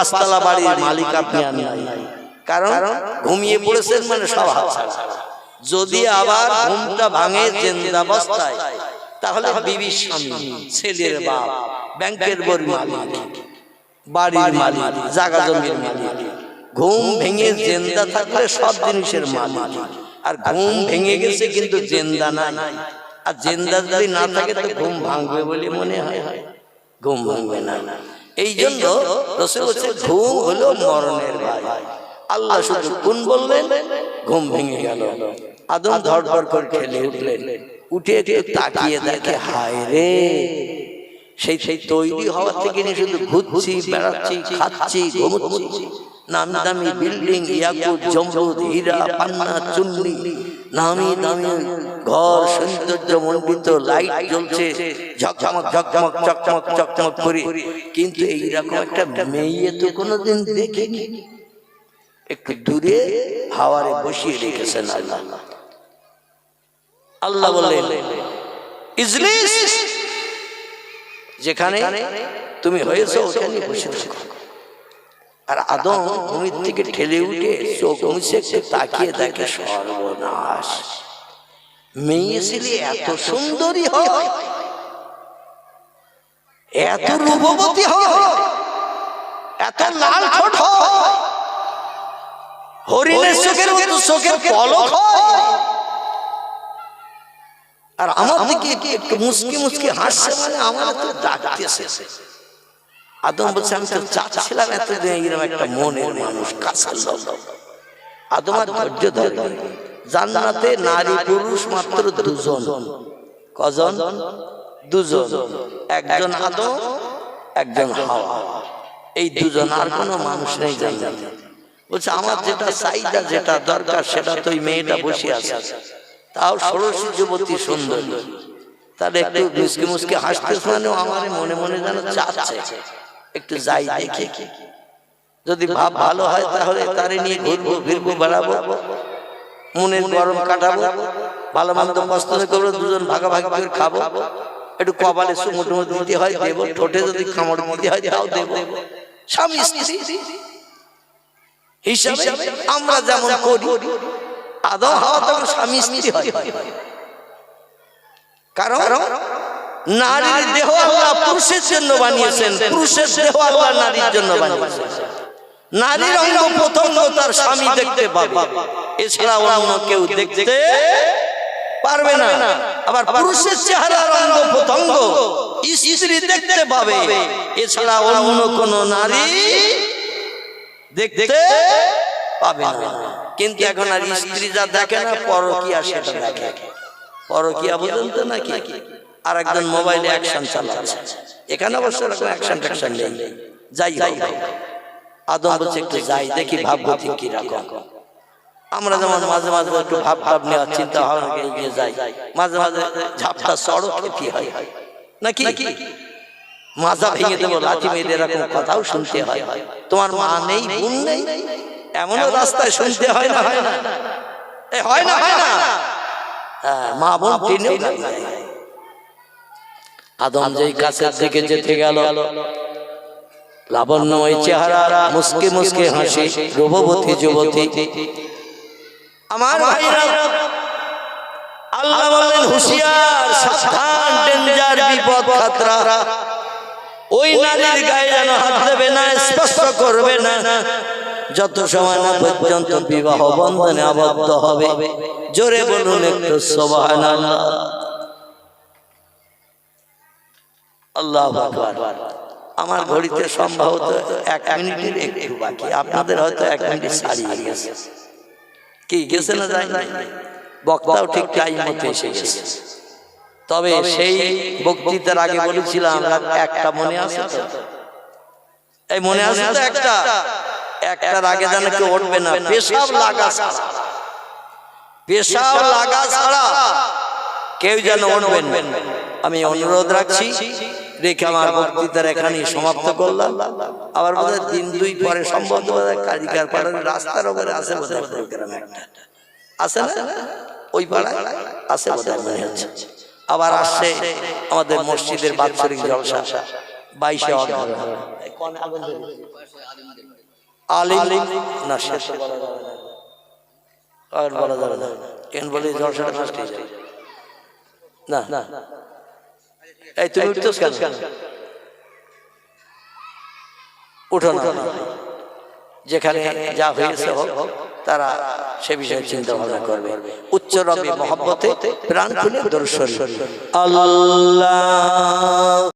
5 বাড়ির মালিক আপনি আর নাই। কারণ ঘুমিয়ে পড়েছেন মানে সব হাতছাড়া। যদি আবার ঘুমটা ভাঙে জিন্দাবস্থায়, তাহলে বিবির স্বামী, ছেলের বাপ, ব্যাংকের বড় মালিক, বাড়ির মালিক, জায়গা জমির মালিক। ঘুম ভেঙে জিন্দা থাকলে সব জিনিসের মালিক। আর ঘুম ভেঙে গেছে কিন্তু জিন্দা নাই, আর জিন্দা যদি না থাকে তো ঘুম ভাঙবে বলে মনে হয়, ঘুম ভাঙবে না। এই জন্য রাসূল বলেছেন ঘুম হলো মরণের ভাই। আল্লাহ শুধু কোন বললেন, ঘুম ভেঙে গেল। আদম ধড়ফড় করে খেলে উঠলেন, উঠে একটু তাকিয়ে দেখে হায় রে, সেই তৈরি হওয়া থেকে নিয়ে শুধু ঘুরছি, বেড়াচ্ছি, খাচ্ছি, ঘুমোচ্ছি, নামি দামি বিল্ডিং, ইয়াকুত, জমরুদ, হীরা, পান্না, চুন্নি, নামি দামি ঘর, সৌন্দর্য মণ্ডিত, লাইট জ্বলছে ঝকঝমক ঝকঝমক চকচক চকচক করে, কিন্তু এইরকম একটা মেয়ে তো কোনোদিন দেখিনি। একটু দূরে হাওয়ারে বসিয়ে রেখেছেন আল্লাহ। আল্লাহ বললেন ইজলিস, যেখানে তুমি হয়েছো ওখানে বসে থাকো। আর আদম ভূমির থেকে ঠেলে উঠে চোখ মুছে একটু তাকিয়ে দেখে সর্বনাশ, মেয়ে ছেলে এত সুন্দরী হয়, এত রূপবতী হয়, এত লাল ঠোঁট হয়, হরিণের চোখের মতো চোখের পলক হয়, আর আমার দিকে একটু মুচকি মুচকি হাসছে, মানে আমার তো ডাকতেছে। আদম বলছে আমি তো চাচ্ছিলাম এতদিন এরকম একটা মনের মানুষ কাছে। আদম আর ধৈর্য ধরে, জান্নাতে নারী পুরুষ মাত্র দুজন। কজন? দুজন, একজন আদম, একজন হাওয়া। এই দুজন, আর কোনো মানুষ নেই জান্নাতে। বলছে আমার যেটা চাহিদা, যেটা দরকার, সেটা তো ওই মেয়েটা বসে আছে, তাও ষোড়শী যুবতী সুন্দর, তাহলে একটু মুসকে মুসকে হাসতে শোনানো আমার মনে মনে যেন চাচ্ছে একটু যাই দেখি, যদি ভাব ভালো হয় তাহলে তারে নিয়ে ঘুরবো ফিরবো বেড়াবো, মনের গরম কাটাবো, ভালো মন্দ পছন্দ করবো, দুজন ভাগাভাগি করে খাবো, একটু কপালে চুমু টুমু দিতে হয় দেবো, ঠোঁটে যদি কামড় দিতে হয় তাও দেবো। স্বামী স্ত্রী হিসাবে আমরা যেমন করি, আদম হাওয়া তখন স্বামী স্ত্রী হয়। কারণ নারীর দেহ আল্লাহ পুরুষের জন্য বানিয়েছেন, পুরুষের দেহ আল্লাহ নারীর জন্য বানিয়েছেন। নারীর অঙ্গ প্রত্যঙ্গ তার স্বামী দেখতে পাবে, এছাড়া অন্য কেউ দেখতে পারবে না। আবার পুরুষের চেহারার অঙ্গ প্রত্যঙ্গ স্ত্রী দেখতে পাবে, এছাড়া অন্য কোন নারী দেখতে পাবে না। কিন্তু এখন আর স্ত্রী যা দেখে না, পরকীয়া সেটা দেখে। পরকীয়া বুঝুন তো নাকি? আর একজন মোবাইলে অ্যাকশন চালাচ্ছে, এখানে অবশ্য অ্যাকশন ট্যাকশন নেই। যাই হোক, আদম বলছে একটু যাই দেখি ভাববো ঠিক কি রকম। আমরা যেমন মাঝে মাঝে একটু ভাব ভাব নেওয়ার চিন্তা ভাবনা এগিয়ে যাই, মাঝে মাঝে ঝাপটা চড়ক কি হয় নাকি, মাজা ভেঙে দেবো, লাঠি মেরে, এরকম কথাও শুনতে হয়। তোমার মা নেই, বোন নেই, এমনও রাস্তায় শুনতে হয় না, হয় না, হয় না, হয় না, মা বোন টেনেও যায়। আদম যেই কাছের দিকে যেতে গেল, লাবণ্যময় চেহারা, মুস্কে মুস্কে হাসি, রূপবতী যুবতী। আমার ভাইরা, আল্লাহ বলেন হুঁশিয়ার, সাবধান, ডেঞ্জার, বিপদ, খাতরা। ওই নারীর গায়ে যেন হাত দেবে না, স্পর্শ করবে না, যত সময় না পর্যন্ত বিবাহ বন্ধনে আবদ্ধ হবে। জোরে বলুন একটু সুবহানাল্লাহ। আল্লাহু আকবার। আমার ঘড়িতে সম্ভবত 1 মিনিটের একটু বাকি, আপনাদের হয়তো 1 মিনিট ছাড়িয়ে গেছে। কি গেছে না যায় না, বক্তাও ঠিক টাইম মতো এসে গেছে। তবে সেই বক্তৃতার আগে বলেছিলাম একটা মনে আছে তো, এই মনে আছে তো, একটার আগে যেন কেউ উঠবে না, পেশাব লাগা ছাড়া, পেশাব লাগা ছাড়া কেউ যেন উঠবেন না। আমি অনুরোধ রাখছি, রেখে আমার বক্তৃতার এখানেই সমাপ্ত করলাম। আবার বোধহয় 3-2 পরে সম্ভবত কারিকার পাড়ার রাস্তার উপরে আছে বোধহয় প্রোগ্রাম একটা আছে না, ওই পাড়ায় আছে বোধহয় মনে হচ্ছে। আবার আসছে আমাদের মসজিদের বাৎসরিক জলসা 22শে অক্টোবর। আলিম না শেষ আর বলা যাবে না, কেন বলি জলসাটা নষ্ট হয়ে যাবে না। এই তুমি উঠতেছ কেন? উঠো না, যেখানে যা হয়েছে হোক, তারা সে বিষয়ে চিন্তা ভাবনা করবে। উচ্চ রবে মহব্বতে প্রাণ খুলে দরুদ শরীফ। আল্লাহ